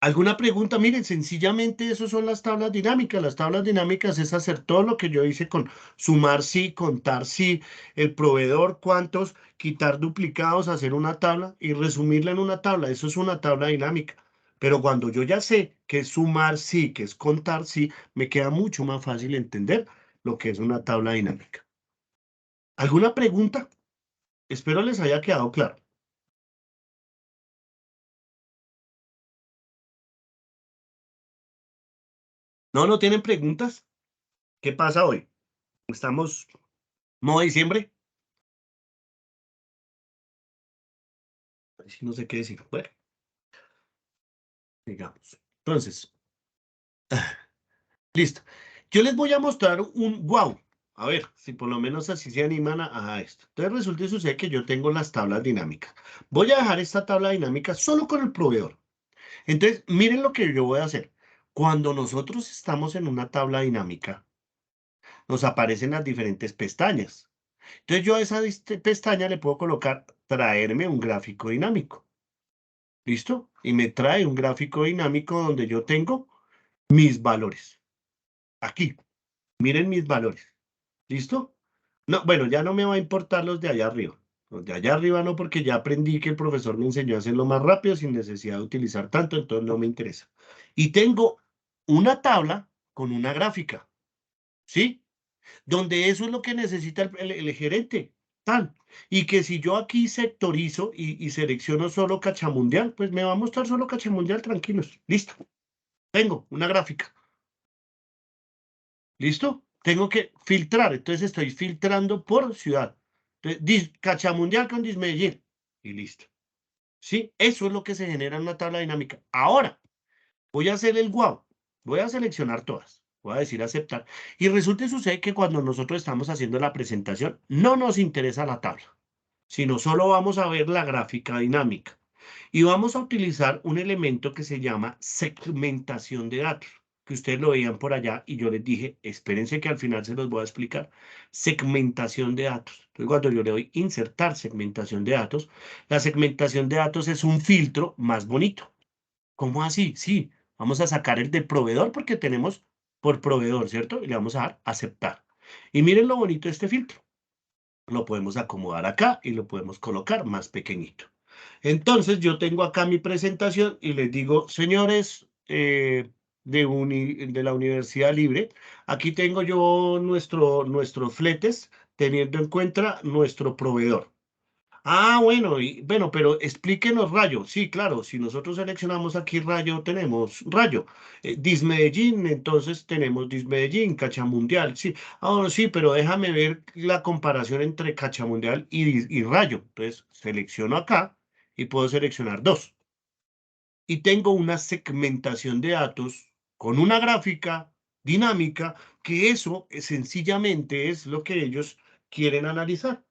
¿Alguna pregunta? Miren, sencillamente eso son las tablas dinámicas. Las tablas dinámicas es hacer todo lo que yo hice con sumar sí, contar sí, el proveedor, cuántos, quitar duplicados, hacer una tabla y resumirla en una tabla. Eso es una tabla dinámica. Pero cuando yo ya sé que es sumar sí, que es contar sí, me queda mucho más fácil entender lo que es una tabla dinámica. ¿Alguna pregunta? Espero les haya quedado claro. ¿No, no tienen preguntas? ¿Qué pasa hoy? ¿Estamos modo diciembre? Ay, sí, no sé qué decir. Bueno, digamos. Entonces, listo. Yo les voy a mostrar un wow. A ver, si por lo menos así se animan a esto. Entonces resulta y sucede que yo tengo las tablas dinámicas. Voy a dejar esta tabla dinámica solo con el proveedor. Entonces, miren lo que yo voy a hacer. Cuando nosotros estamos en una tabla dinámica, nos aparecen las diferentes pestañas. Entonces yo a esa pestaña le puedo colocar traerme un gráfico dinámico. ¿Listo? Y me trae un gráfico dinámico donde yo tengo mis valores. Aquí, miren mis valores. ¿Listo? No, bueno, ya no me va a importar los de allá arriba. Los de allá arriba no, porque ya aprendí que el profesor me enseñó a hacerlo más rápido sin necesidad de utilizar tanto, entonces no me interesa. Y tengo una tabla con una gráfica, ¿sí? Donde eso es lo que necesita el gerente, tal. Y que si yo aquí sectorizo y selecciono solo Cachamundial, pues me va a mostrar solo Cachamundial, tranquilos. Listo. Tengo una gráfica. ¿Listo? Tengo que filtrar, entonces estoy filtrando por ciudad. Entonces, Cachamundial con Dismedellín. Y listo. ¿Sí? Eso es lo que se genera en una tabla dinámica. Ahora, voy a hacer el guau. Voy a seleccionar todas. Voy a decir aceptar. Y resulta y sucede que cuando nosotros estamos haciendo la presentación, no nos interesa la tabla, sino solo vamos a ver la gráfica dinámica. Y vamos a utilizar un elemento que se llama segmentación de datos, que ustedes lo veían por allá y yo les dije, espérense que al final se los voy a explicar. Segmentación de datos. Entonces, cuando yo le doy insertar segmentación de datos, la segmentación de datos es un filtro más bonito. ¿Cómo así? Sí, vamos a sacar el de proveedor porque tenemos por proveedor, ¿cierto? Y le vamos a dar aceptar. Y miren lo bonito de este filtro. Lo podemos acomodar acá y lo podemos colocar más pequeñito. Entonces yo tengo acá mi presentación y les digo, señores de la Universidad Libre, aquí tengo yo nuestros fletes teniendo en cuenta nuestro proveedor. Ah, bueno, bueno, pero explíquenos Rayo. Sí, claro, si nosotros seleccionamos aquí Rayo, tenemos Rayo. Dismedellín, entonces tenemos Dismedellín, Cachamundial. Sí, ahora sí, pero déjame ver la comparación entre Cachamundial y Rayo. Entonces, selecciono acá y puedo seleccionar dos. Y tengo una segmentación de datos con una gráfica dinámica, que eso sencillamente es lo que ellos quieren analizar.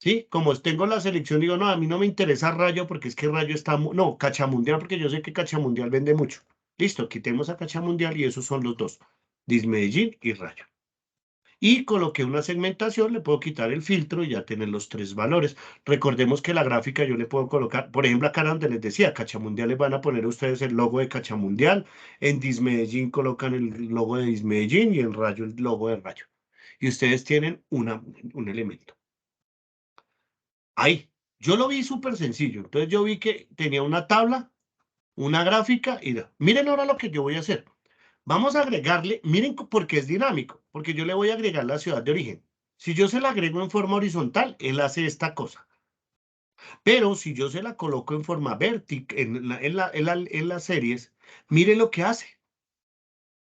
Sí, como tengo la selección, digo, no, a mí no me interesa Rayo porque es que Rayo está, no, Cachamundial porque yo sé que Cachamundial vende mucho. Listo, quitemos a Cachamundial y esos son los dos, Dismedellín y Rayo. Y coloqué una segmentación, le puedo quitar el filtro y ya tener los tres valores. Recordemos que la gráfica yo le puedo colocar, por ejemplo, acá donde les decía, Cachamundial les van a poner ustedes el logo de Cachamundial, en Dismedellín colocan el logo de Dismedellín y en Rayo el logo de Rayo. Y ustedes tienen un elemento. Ahí, yo lo vi súper sencillo. Entonces yo vi que tenía una tabla, una gráfica y miren ahora lo que yo voy a hacer. Vamos a agregarle, miren porque es dinámico, porque yo le voy a agregar la ciudad de origen. Si yo se la agrego en forma horizontal, él hace esta cosa. Pero si yo se la coloco en forma vertical, en las series, miren lo que hace.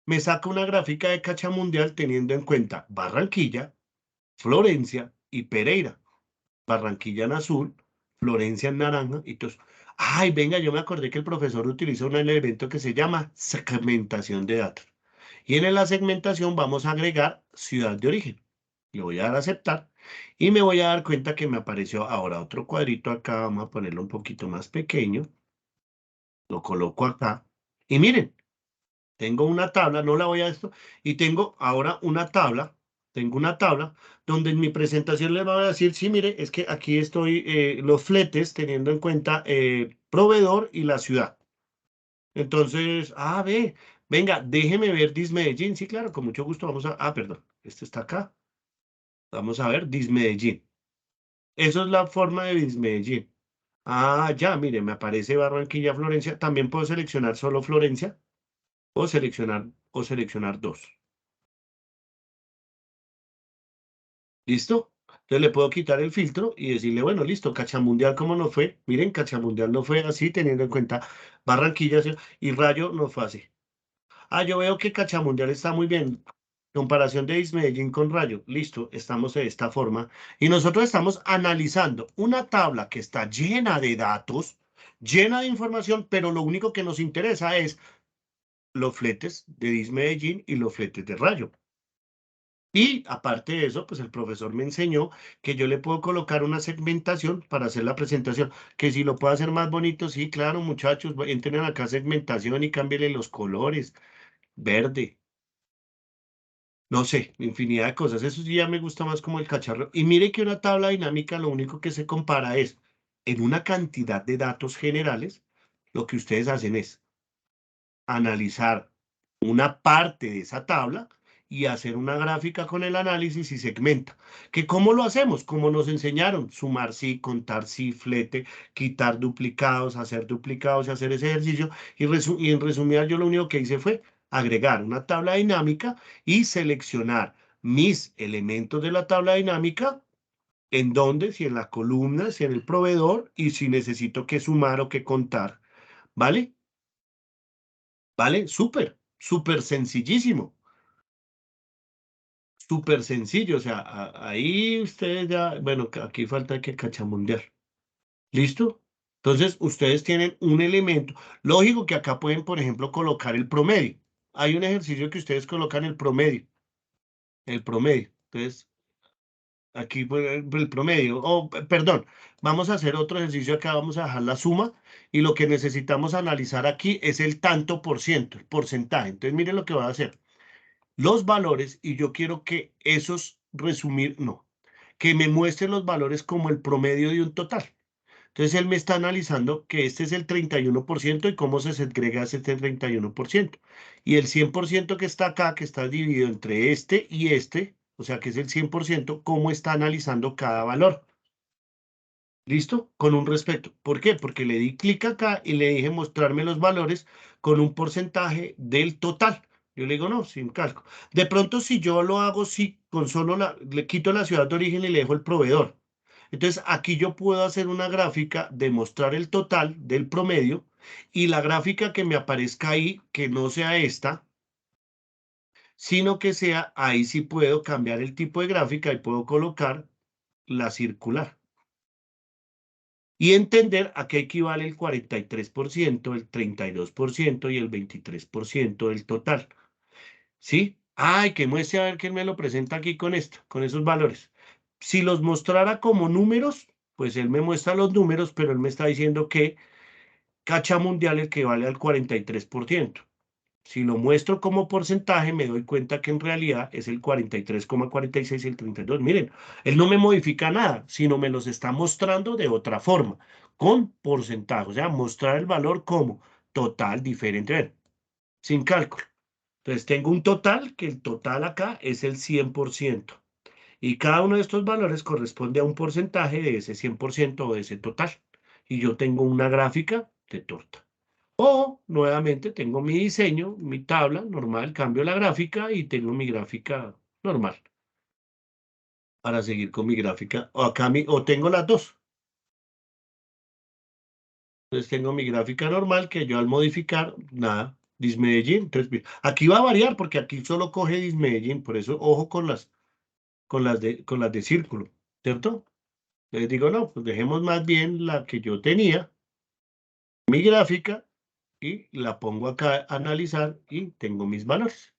Me saca una gráfica de Cachamundial teniendo en cuenta Barranquilla, Florencia y Pereira. Barranquilla en azul, Florencia en naranja y todos. Ay, venga, yo me acordé que el profesor utiliza un elemento que se llama segmentación de datos. Y en la segmentación vamos a agregar ciudad de origen. Le voy a dar a aceptar y me voy a dar cuenta que me apareció ahora otro cuadrito acá. Vamos a ponerlo un poquito más pequeño. Lo coloco acá. Y miren, tengo una tabla, no la voy a esto, y tengo ahora tengo una tabla donde en mi presentación les voy a decir, sí, mire, es que aquí estoy los fletes teniendo en cuenta proveedor y la ciudad. Entonces, ve, venga, déjeme ver Dismedellín. Sí, claro, con mucho gusto vamos perdón, este está acá. Vamos a ver Dismedellín. Eso es la forma de Dismedellín. Ya, mire, me aparece Barranquilla, Florencia. También puedo seleccionar solo Florencia o seleccionar dos. ¿Listo? Entonces le puedo quitar el filtro y decirle, bueno, listo, Cachamundial, ¿cómo nos fue? Miren, Cachamundial no fue así, teniendo en cuenta Barranquilla y Rayo no fue así. Yo veo que Cachamundial está muy bien. Comparación de Medellín con Rayo. Listo, estamos de esta forma. Y nosotros estamos analizando una tabla que está llena de datos, llena de información, pero lo único que nos interesa es los fletes de Medellín y los fletes de Rayo. Y aparte de eso, pues el profesor me enseñó que yo le puedo colocar una segmentación para hacer la presentación, que si lo puedo hacer más bonito, sí, claro, muchachos, entren acá segmentación y cámbienle los colores, verde, no sé, infinidad de cosas. Eso sí ya me gusta más como el cacharro. Y mire que una tabla dinámica lo único que se compara es en una cantidad de datos generales, lo que ustedes hacen es analizar una parte de esa tabla y hacer una gráfica con el análisis y segmenta. ¿Que cómo lo hacemos? Como nos enseñaron, sumar sí, contar sí, flete, quitar duplicados y hacer ese ejercicio. Y en resumidas yo lo único que hice fue agregar una tabla dinámica y seleccionar mis elementos de la tabla dinámica, en donde, si en la columna, si en el proveedor y si necesito que sumar o que contar, ¿vale? ¿Vale? Súper sencillísimo, súper sencillo. O sea, ahí ustedes ya, bueno, aquí falta que cachamundear. ¿Listo? Entonces, ustedes tienen un elemento. Lógico que acá pueden, por ejemplo, colocar el promedio. Hay un ejercicio que ustedes colocan el promedio. El promedio. Entonces, aquí pues, el promedio. Oh, perdón, vamos a hacer otro ejercicio acá. Vamos a dejar la suma. Y lo que necesitamos analizar aquí es el tanto por ciento, el porcentaje. Entonces, miren lo que voy a hacer. Los valores y yo quiero que esos resumir, no, que me muestre los valores como el promedio de un total. Entonces él me está analizando que este es el 31% y cómo se segrega ese 31%. Y el 100% que está acá, que está dividido entre este y este, o sea que es el 100%, cómo está analizando cada valor. ¿Listo? Con un respecto. ¿Por qué? Porque le di clic acá y le dije mostrarme los valores con un porcentaje del total. Yo le digo, no, sin calco. De pronto, si yo lo hago, sí, con solo le quito la ciudad de origen y le dejo el proveedor. Entonces, aquí yo puedo hacer una gráfica de mostrar el total del promedio y la gráfica que me aparezca ahí, que no sea esta, sino que sea, ahí sí puedo cambiar el tipo de gráfica y puedo colocar la circular. Y entender a qué equivale el 43%, el 32% y el 23% del total. ¿Sí? Ay, que muestre a ver quién me lo presenta aquí con esto, con esos valores. Si los mostrara como números, pues él me muestra los números, pero él me está diciendo que cacha mundial equivale al 43%. Si lo muestro como porcentaje, me doy cuenta que en realidad es el 43,46 y el 32. Miren, él no me modifica nada, sino me los está mostrando de otra forma, con porcentaje. O sea, mostrar el valor como total diferente, ven, sin cálculo. Entonces tengo un total, que el total acá es el 100%. Y cada uno de estos valores corresponde a un porcentaje de ese 100% o de ese total. Y yo tengo una gráfica de torta. O nuevamente tengo mi diseño, mi tabla normal, cambio la gráfica y tengo mi gráfica normal para seguir con mi gráfica. O acá o tengo las dos. Entonces tengo mi gráfica normal que yo al modificar, nada, Dismedellín. Entonces, aquí va a variar porque aquí solo coge Dismedellín, por eso ojo con las de círculo, ¿cierto? Les digo, no, pues dejemos más bien la que yo tenía, mi gráfica, y la pongo acá a analizar y tengo mis valores.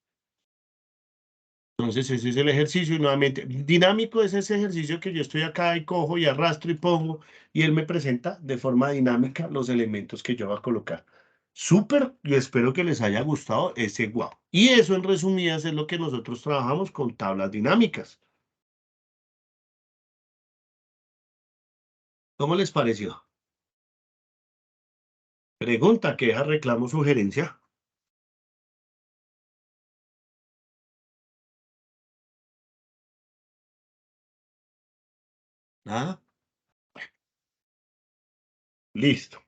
Entonces ese es el ejercicio y nuevamente, dinámico es ese ejercicio que yo estoy acá y cojo y arrastro y pongo y él me presenta de forma dinámica los elementos que yo voy a colocar. Súper, y espero que les haya gustado ese guau. Y eso en resumidas es lo que nosotros trabajamos con tablas dinámicas. ¿Cómo les pareció? Pregunta, queja, reclamo, sugerencia. Nada. Listo.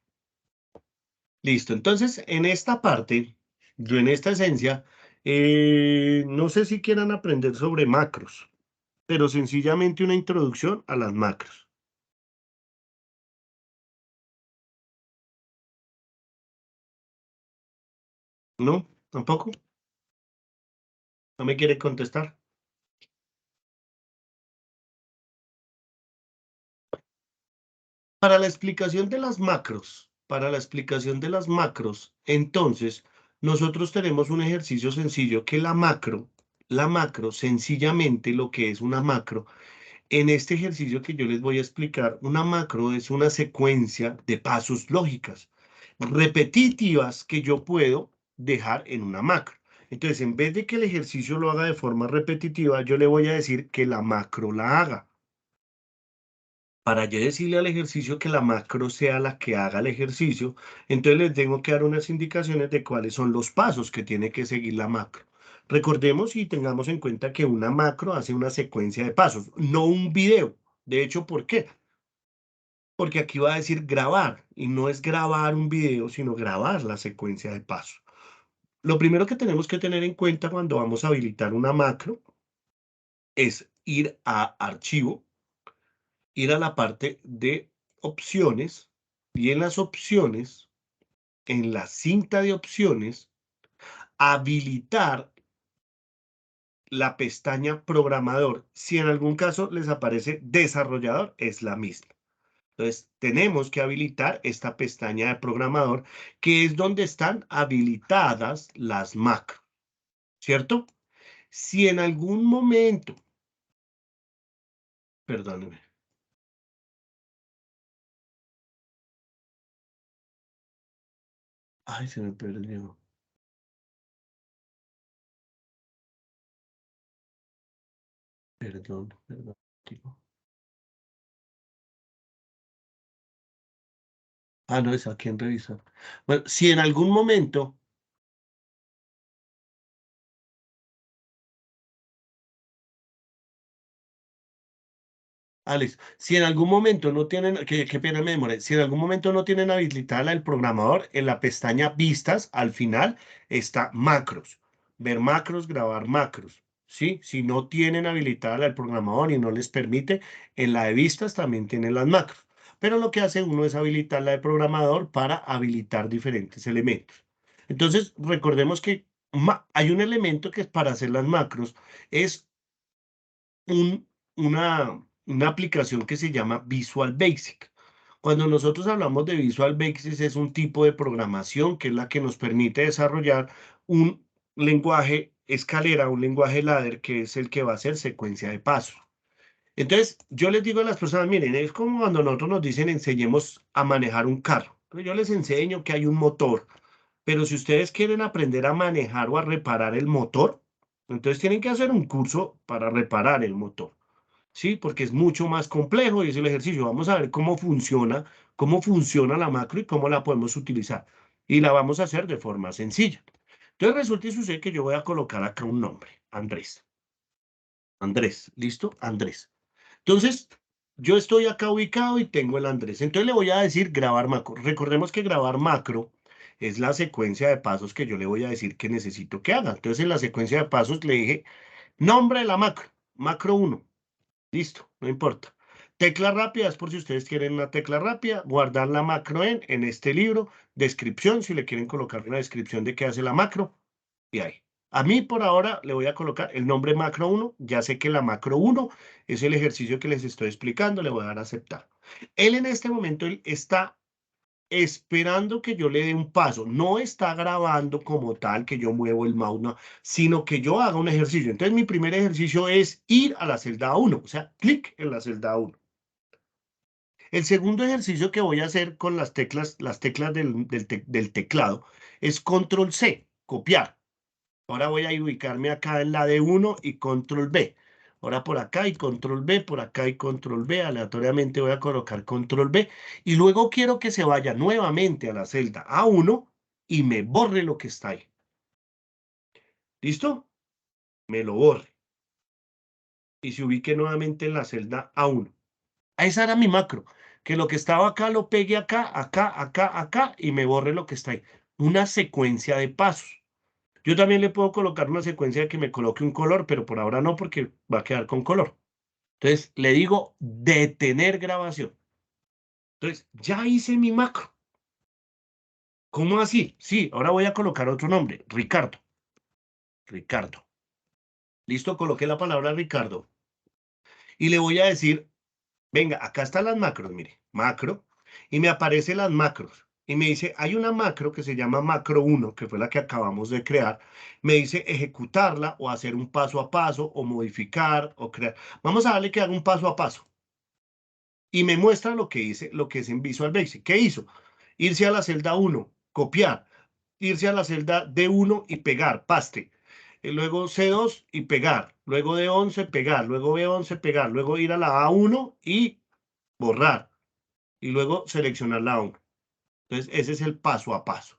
Listo. Entonces, en esta parte, yo en esta esencia, no sé si quieran aprender sobre macros, pero sencillamente una introducción a las macros. ¿No? ¿Tampoco? ¿No me quiere contestar? Para la explicación de las macros, para la explicación de las macros, entonces, nosotros tenemos un ejercicio sencillo que la macro, sencillamente lo que es una macro. En este ejercicio que yo les voy a explicar, una macro es una secuencia de pasos lógicas repetitivas que yo puedo dejar en una macro. Entonces, en vez de que el ejercicio lo haga de forma repetitiva, yo le voy a decir que la macro la haga. Para yo decirle al ejercicio que la macro sea la que haga el ejercicio, entonces le tengo que dar unas indicaciones de cuáles son los pasos que tiene que seguir la macro. Recordemos y tengamos en cuenta que una macro hace una secuencia de pasos, no un video. De hecho, ¿por qué? Porque aquí va a decir grabar y no es grabar un video, sino grabar la secuencia de pasos. Lo primero que tenemos que tener en cuenta cuando vamos a habilitar una macro es ir a archivo, ir a la parte de opciones y en las opciones, en la cinta de opciones, habilitar la pestaña programador. Si en algún caso les aparece desarrollador, es la misma. Entonces, tenemos que habilitar esta pestaña de programador, que es donde están habilitadas las macros, ¿cierto? Si en algún momento, perdónenme, ay, se me perdió, perdón, digo. Ah, no, es aquí en revisar. Bueno, si en algún momento, Alex, si en algún momento no tienen, qué pena me demoré, si en algún momento no tienen habilitada la del programador, en la pestaña vistas, al final está macros. Ver macros, grabar macros. ¿Sí? Si no tienen habilitada la del programador y no les permite, en la de vistas también tienen las macros. Pero lo que hace uno es habilitar la de programador para habilitar diferentes elementos. Entonces, recordemos que hay un elemento que es para hacer las macros, es un, una aplicación que se llama Visual Basic. Cuando nosotros hablamos de Visual Basic es un tipo de programación que es la que nos permite desarrollar un lenguaje escalera, un lenguaje ladder, que es el que va a hacer secuencia de pasos. Entonces, yo les digo a las personas, miren, es como cuando nosotros nos dicen enseñemos a manejar un carro. Entonces, yo les enseño que hay un motor, pero si ustedes quieren aprender a manejar o a reparar el motor, entonces tienen que hacer un curso para reparar el motor. ¿Sí? Porque es mucho más complejo y es el ejercicio. Vamos a ver cómo funciona la macro y cómo la podemos utilizar. Y la vamos a hacer de forma sencilla. Entonces resulta y sucede que yo voy a colocar acá un nombre, Andrés. Andrés, ¿listo? Andrés. Entonces, yo estoy acá ubicado y tengo el Andrés. Entonces le voy a decir grabar macro. Recordemos que grabar macro es la secuencia de pasos que yo le voy a decir que necesito que haga. Entonces, en la secuencia de pasos le dije nombre de la macro, macro uno. Listo, no importa. Teclas rápidas, por si ustedes quieren una tecla rápida, guardar la macro en este libro, descripción, si le quieren colocar una descripción de qué hace la macro, y ahí. A mí por ahora le voy a colocar el nombre macro uno. Ya sé que la macro uno es el ejercicio que les estoy explicando, le voy a dar a aceptar. Él en este momento él está esperando que yo le dé un paso. No está grabando como tal, que yo muevo el mouse, no, sino que yo haga un ejercicio. Entonces, mi primer ejercicio es ir a la celda 1, o sea, clic en la celda 1. El segundo ejercicio que voy a hacer con las teclas del teclado, es control C, copiar. Ahora voy a ubicarme acá en la D1 y control B. Ahora por acá y control B, por acá y control B. Aleatoriamente voy a colocar control B. Y luego quiero que se vaya nuevamente a la celda A1 y me borre lo que está ahí. ¿Listo? Me lo borre. Y se ubique nuevamente en la celda A1. Esa era mi macro. Que lo que estaba acá lo pegue acá, acá, acá, acá y me borre lo que está ahí. Una secuencia de pasos. Yo también le puedo colocar una secuencia de que me coloque un color, pero por ahora no, porque va a quedar con color. Entonces, le digo detener grabación. Entonces, ya hice mi macro. ¿Cómo así? Sí, ahora voy a colocar otro nombre, Ricardo. Ricardo. Listo, coloqué la palabra Ricardo. Y le voy a decir, venga, acá están las macros, mire, macro. Y me aparecen las macros. Y me dice, hay una macro que se llama macro uno, que fue la que acabamos de crear. Me dice ejecutarla o hacer un paso a paso o modificar o crear. Vamos a darle que haga un paso a paso. Y me muestra lo que hice, lo que es en Visual Basic. ¿Qué hizo? Irse a la celda 1, copiar, irse a la celda D1 y pegar, paste. luego C2 y pegar, luego D11 pegar, luego B11 pegar, luego ir a la A1 y borrar, y luego seleccionar la A1. Entonces, ese es el paso a paso.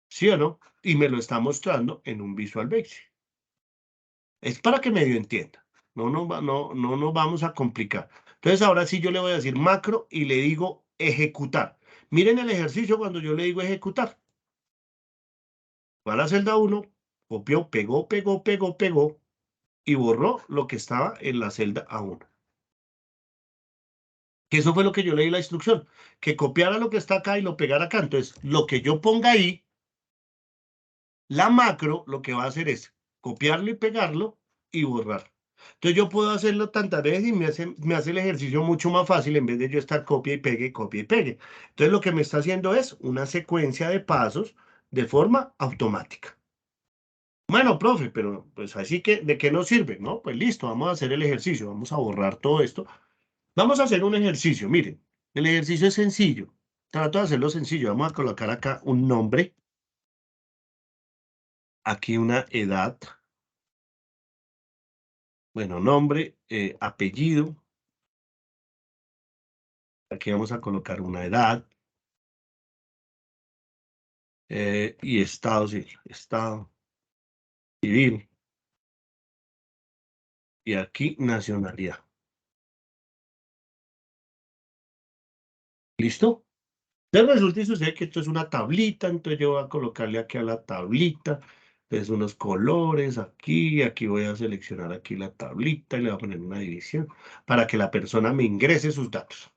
¿Sí o no? Y me lo está mostrando en un Visual Basic. Es para que medio entienda. No nos vamos a complicar. Entonces, ahora sí yo le voy a decir macro y le digo ejecutar. Miren el ejercicio cuando yo le digo ejecutar. Va a la celda 1, copió, pegó y borró lo que estaba en la celda A1. Que eso fue lo que yo leí la instrucción, que copiara lo que está acá y lo pegara acá. Entonces, lo que yo ponga ahí, la macro, lo que va a hacer es copiarlo y pegarlo y borrar. Entonces, yo puedo hacerlo tantas veces y me hace el ejercicio mucho más fácil en vez de yo estar copia y pegue, copia y pegue. Entonces, lo que me está haciendo es una secuencia de pasos de forma automática. Bueno, profe, pero pues así que, ¿de qué nos sirve? No, pues listo, vamos a hacer el ejercicio, vamos a borrar todo esto. Vamos a hacer un ejercicio, miren, el ejercicio es sencillo. Trato de hacerlo sencillo, vamos a colocar acá un nombre, aquí una edad, bueno, nombre, apellido, aquí vamos a colocar una edad y estado civil, y aquí nacionalidad. ¿Listo? Entonces resulta y sucede que esto es una tablita, entonces yo voy a colocarle aquí a la tablita, entonces unos colores aquí voy a seleccionar aquí la tablita y le voy a poner una división para que la persona me ingrese sus datos.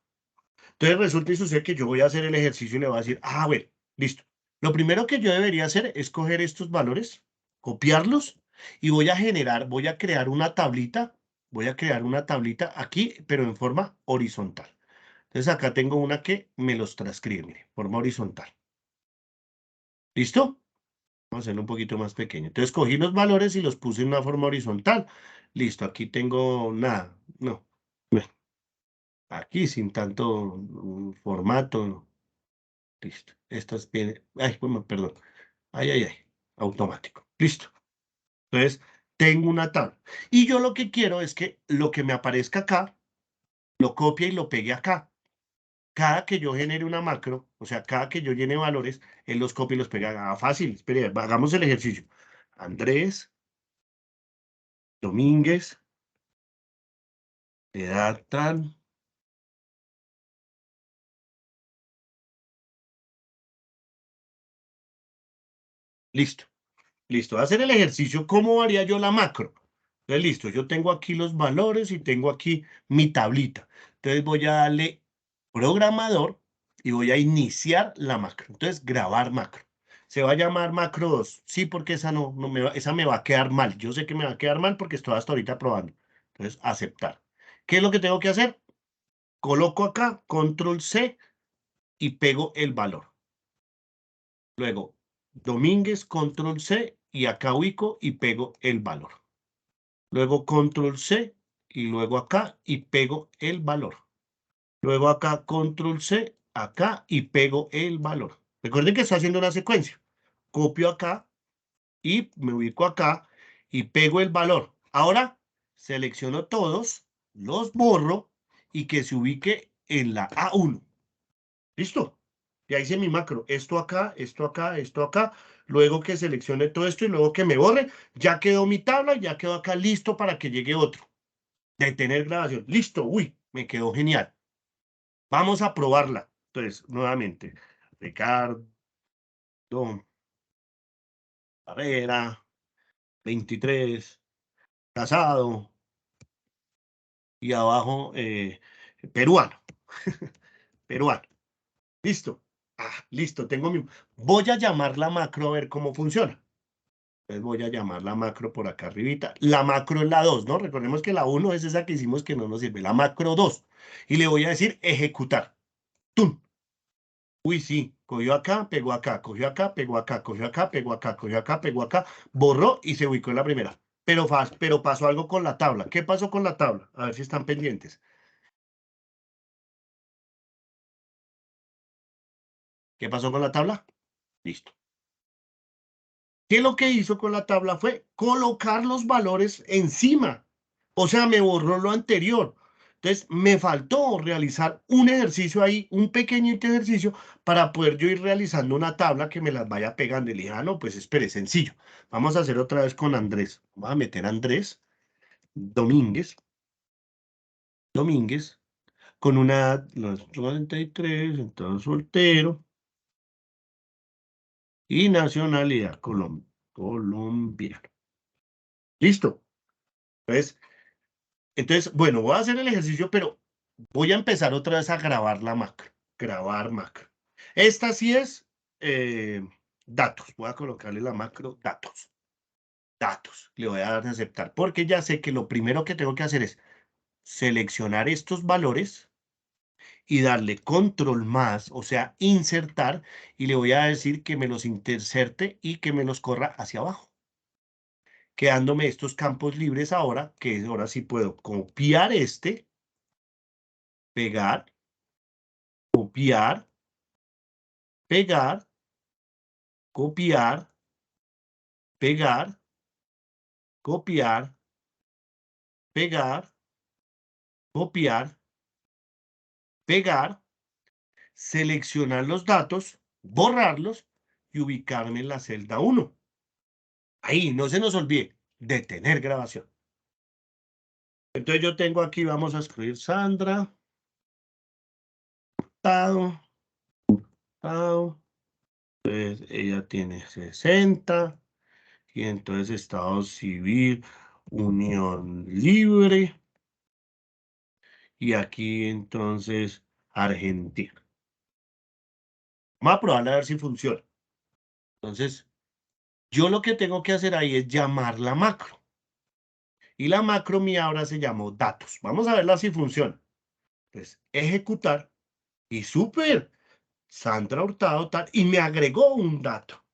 Entonces resulta y sucede que yo voy a hacer el ejercicio y le voy a decir, bueno, listo. Lo primero que yo debería hacer es coger estos valores, copiarlos y voy a crear una tablita, voy a crear una tablita aquí, pero en forma horizontal. Entonces acá tengo una que me los transcribe, mire, forma horizontal. ¿Listo? Vamos a hacerlo un poquito más pequeño. Entonces cogí los valores y los puse en una forma horizontal. Listo, aquí tengo nada. No. Bueno, aquí sin tanto formato. Listo. Estas viene. Ay, bueno, perdón. Ay. Automático. Listo. Entonces, tengo una tabla. Y yo lo que quiero es que lo que me aparezca acá, lo copie y lo pegue acá. Cada que yo genere una macro, o sea, cada que yo llene valores, él los copia y los pega. Fácil, espere, hagamos el ejercicio. Andrés Domínguez, edad tal. Listo, listo. Voy a hacer el ejercicio, ¿cómo haría yo la macro? Entonces, listo, yo tengo aquí los valores y tengo aquí mi tablita. Entonces voy a darle programador y voy a iniciar la macro. Entonces, grabar macro. Se va a llamar macro 2. Sí, porque esa esa me va a quedar mal. Yo sé que me va a quedar mal porque estoy hasta ahorita probando. Entonces, aceptar. ¿Qué es lo que tengo que hacer? Coloco acá, control C y pego el valor. Luego, Domínguez, control C y acá ubico y pego el valor. Luego control C y luego acá y pego el valor. Luego acá control C, acá y pego el valor. Recuerden que estoy haciendo una secuencia. Copio acá y me ubico acá y pego el valor. Ahora selecciono todos, los borro y que se ubique en la A1. ¿Listo? Ya hice mi macro. Esto acá, esto acá, esto acá. Luego que seleccione todo esto y luego que me borre, ya quedó mi tabla, ya quedó acá listo para que llegue otro. Detener grabación. Listo. Uy, me quedó genial. Vamos a probarla. Entonces, nuevamente, Ricardo Barrera, 23, casado y abajo peruano. Peruano. Listo. Listo, tengo mi. Voy a llamar la macro a ver cómo funciona. Entonces voy a llamar la macro por acá arribita. La macro es la 2, ¿no? Recordemos que la 1 es esa que hicimos que no nos sirve. La macro 2. Y le voy a decir ejecutar. ¡Tum! Uy, sí. Cogió acá, pegó acá, cogió acá, pegó acá, cogió acá, pegó acá, cogió acá, pegó acá. Borró y se ubicó en la primera. Pero pasó algo con la tabla. ¿Qué pasó con la tabla? A ver si están pendientes. ¿Qué pasó con la tabla? Listo. ¿Qué lo que hizo con la tabla fue colocar los valores encima? O sea, me borró lo anterior. Entonces, me faltó realizar un ejercicio ahí, un pequeño ejercicio, para poder yo ir realizando una tabla que me las vaya pegando. Y le dije, ah, no, pues espere, sencillo. Vamos a hacer otra vez con Andrés. Vamos a meter a Andrés Domínguez, con los 43, entonces soltero, y nacionalidad colombiana. ¿Listo? Entonces, bueno, voy a hacer el ejercicio, pero voy a empezar otra vez a grabar la macro. Grabar macro. Esta sí es datos. Voy a colocarle la macro datos. Datos. Le voy a dar a aceptar, porque ya sé que lo primero que tengo que hacer es seleccionar estos valores y darle control más, o sea, insertar, y le voy a decir que me los inserte y que me los corra hacia abajo, quedándome estos campos libres ahora, que ahora sí puedo copiar pegar, copiar, pegar, copiar, pegar, copiar, pegar, copiar, pegar, seleccionar los datos, borrarlos y ubicarme en la celda 1. Ahí, no se nos olvide, detener grabación. Entonces yo tengo aquí, vamos a escribir Sandra, Tado, Tado. Entonces ella tiene 60 y entonces Estado Civil, Unión Libre. Y aquí entonces Argentina. Vamos a probar a ver si funciona. Entonces, yo lo que tengo que hacer ahí es llamar la macro. Y la macro mía ahora se llamó datos. Vamos a verla si funciona. Entonces, ejecutar. Y súper. Sandra Hurtado tal. Y me agregó un dato.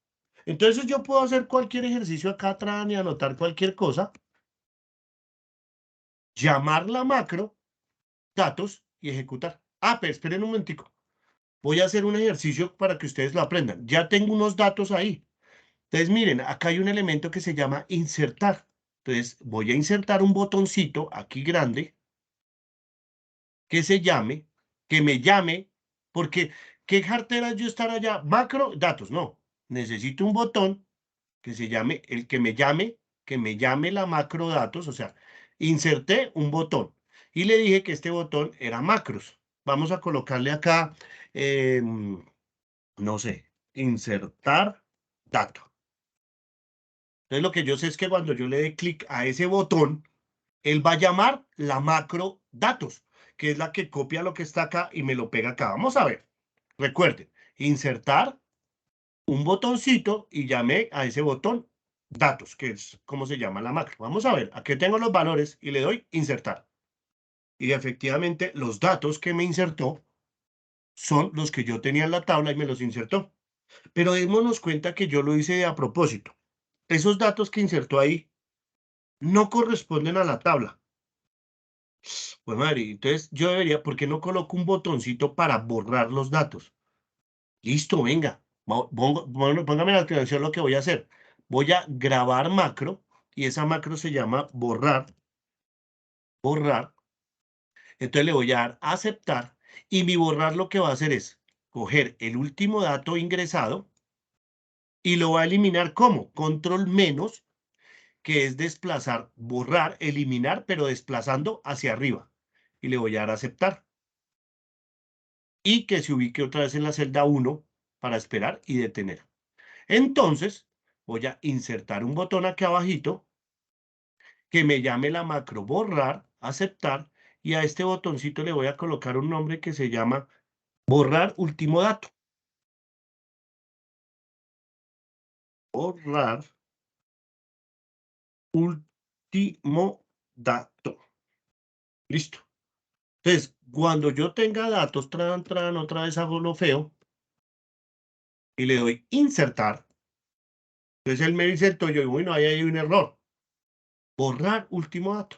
Entonces yo puedo hacer cualquier ejercicio acá atrás y anotar cualquier cosa. Llamar la macro, datos y ejecutar. Ah, pero esperen un momentico. Voy a hacer un ejercicio para que ustedes lo aprendan. Ya tengo unos datos ahí. Entonces, miren, acá hay un elemento que se llama insertar. Entonces, voy a insertar un botoncito aquí grande que se llame, que me llame, porque ¿qué cartera yo estar allá? Macro, datos, no. Necesito un botón que se llame, el que me llame la macro datos, o sea, inserté un botón y le dije que este botón era macros. Vamos a colocarle acá, no sé, insertar dato. Entonces lo que yo sé es que cuando yo le dé clic a ese botón, él va a llamar la macro datos, que es la que copia lo que está acá y me lo pega acá. Vamos a ver. Recuerden, insertar un botoncito y llamé a ese botón datos, que es como se llama la macro. Vamos a ver, aquí tengo los valores y le doy insertar. Y efectivamente los datos que me insertó son los que yo tenía en la tabla y me los insertó. Pero démonos cuenta que yo lo hice a propósito. Esos datos que insertó ahí no corresponden a la tabla. Pues madre, entonces yo debería, ¿por qué no coloco un botoncito para borrar los datos? Listo, venga. Póngame la atención lo que voy a hacer. Voy a grabar macro y esa macro se llama borrar, borrar. Entonces le voy a dar a aceptar y mi borrar lo que va a hacer es coger el último dato ingresado y lo va a eliminar como control menos, que es desplazar, borrar, eliminar, pero desplazando hacia arriba. Y le voy a dar a aceptar. Y que se ubique otra vez en la celda 1 para esperar y detener. Entonces, voy a insertar un botón aquí abajito que me llame la macro borrar, aceptar, y a este botoncito le voy a colocar un nombre que se llama borrar último dato. Borrar último dato. Listo. Entonces, cuando yo tenga datos, otra vez hago lo feo y le doy insertar. Entonces él me insertó, yo digo, bueno, ahí hay un error. Borrar último dato.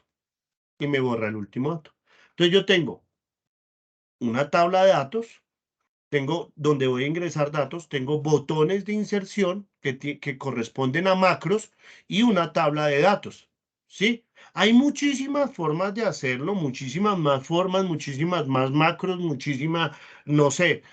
Y me borra el último dato. Entonces yo tengo una tabla de datos, tengo donde voy a ingresar datos, tengo botones de inserción que corresponden a macros y una tabla de datos, ¿sí? Hay muchísimas formas de hacerlo, muchísimas más formas, muchísimas más macros, muchísimas, no sé.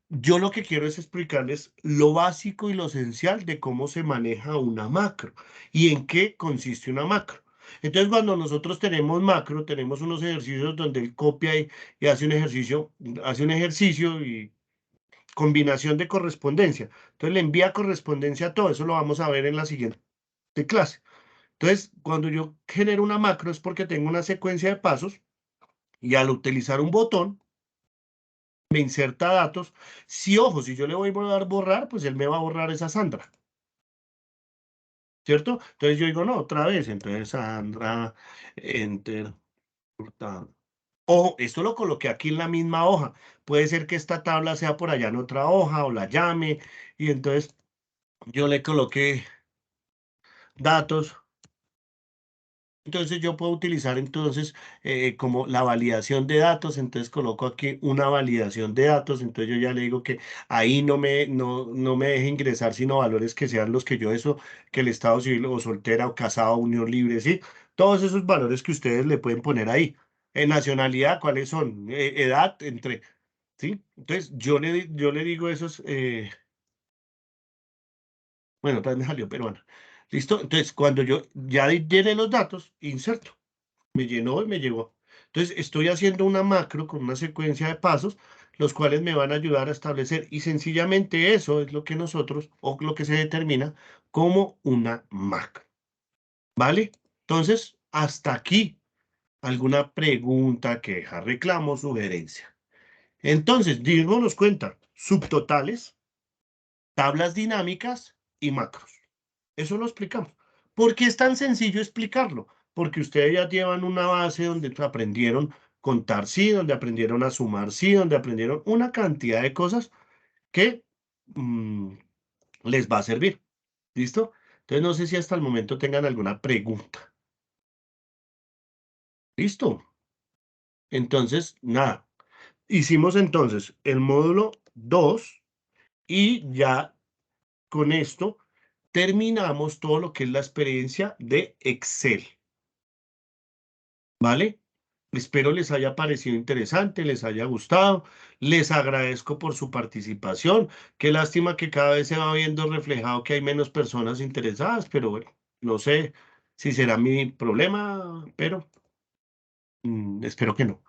Yo lo que quiero es explicarles lo básico y lo esencial de cómo se maneja una macro y en qué consiste una macro. Entonces, cuando nosotros tenemos macro, tenemos unos ejercicios donde él copia y hace un ejercicio y combinación de correspondencia. Entonces, le envía correspondencia a todo. Eso lo vamos a ver en la siguiente clase. Entonces, cuando yo genero una macro es porque tengo una secuencia de pasos y al utilizar un botón, me inserta datos. Si, ojo, si yo le voy a dar borrar, pues él me va a borrar esa Sandra, ¿cierto? Entonces yo digo, no, otra vez, entonces Sandra, enter, cortado. Ojo, esto lo coloqué aquí en la misma hoja. Puede ser que esta tabla sea por allá en otra hoja o la llame, y entonces yo le coloqué datos. Entonces yo puedo utilizar entonces como la validación de datos, entonces coloco aquí una validación de datos, entonces yo ya le digo que ahí no me deje ingresar sino valores que sean los que yo eso, que el estado civil o soltera o casado, unión libre, ¿sí? Todos esos valores que ustedes le pueden poner ahí. Nacionalidad, ¿cuáles son? Edad, entre, ¿sí? Entonces yo le digo esos, bueno, también me salió peruana. ¿Listo? Entonces cuando yo ya llene los datos, inserto. Me llenó y me llegó. Entonces, estoy haciendo una macro con una secuencia de pasos, los cuales me van a ayudar a establecer, y sencillamente eso es lo que nosotros, o lo que se determina como una macro. ¿Vale? Entonces, hasta aquí, alguna pregunta, queja, reclamo, sugerencia. Entonces, démonos cuenta, subtotales, tablas dinámicas y macros. Eso lo explicamos. ¿Por qué es tan sencillo explicarlo? Porque ustedes ya llevan una base donde aprendieron contar sí, donde aprendieron a sumar sí, donde aprendieron una cantidad de cosas que mm, les va a servir. ¿Listo? Entonces no sé si hasta el momento tengan alguna pregunta. ¿Listo? Entonces, nada. Hicimos entonces el módulo 2 y ya con esto terminamos todo lo que es la experiencia de Excel. ¿Vale? Espero les haya parecido interesante, les haya gustado. Les agradezco por su participación. Qué lástima que cada vez se va viendo reflejado que hay menos personas interesadas, pero bueno, no sé si será mi problema, pero espero que no.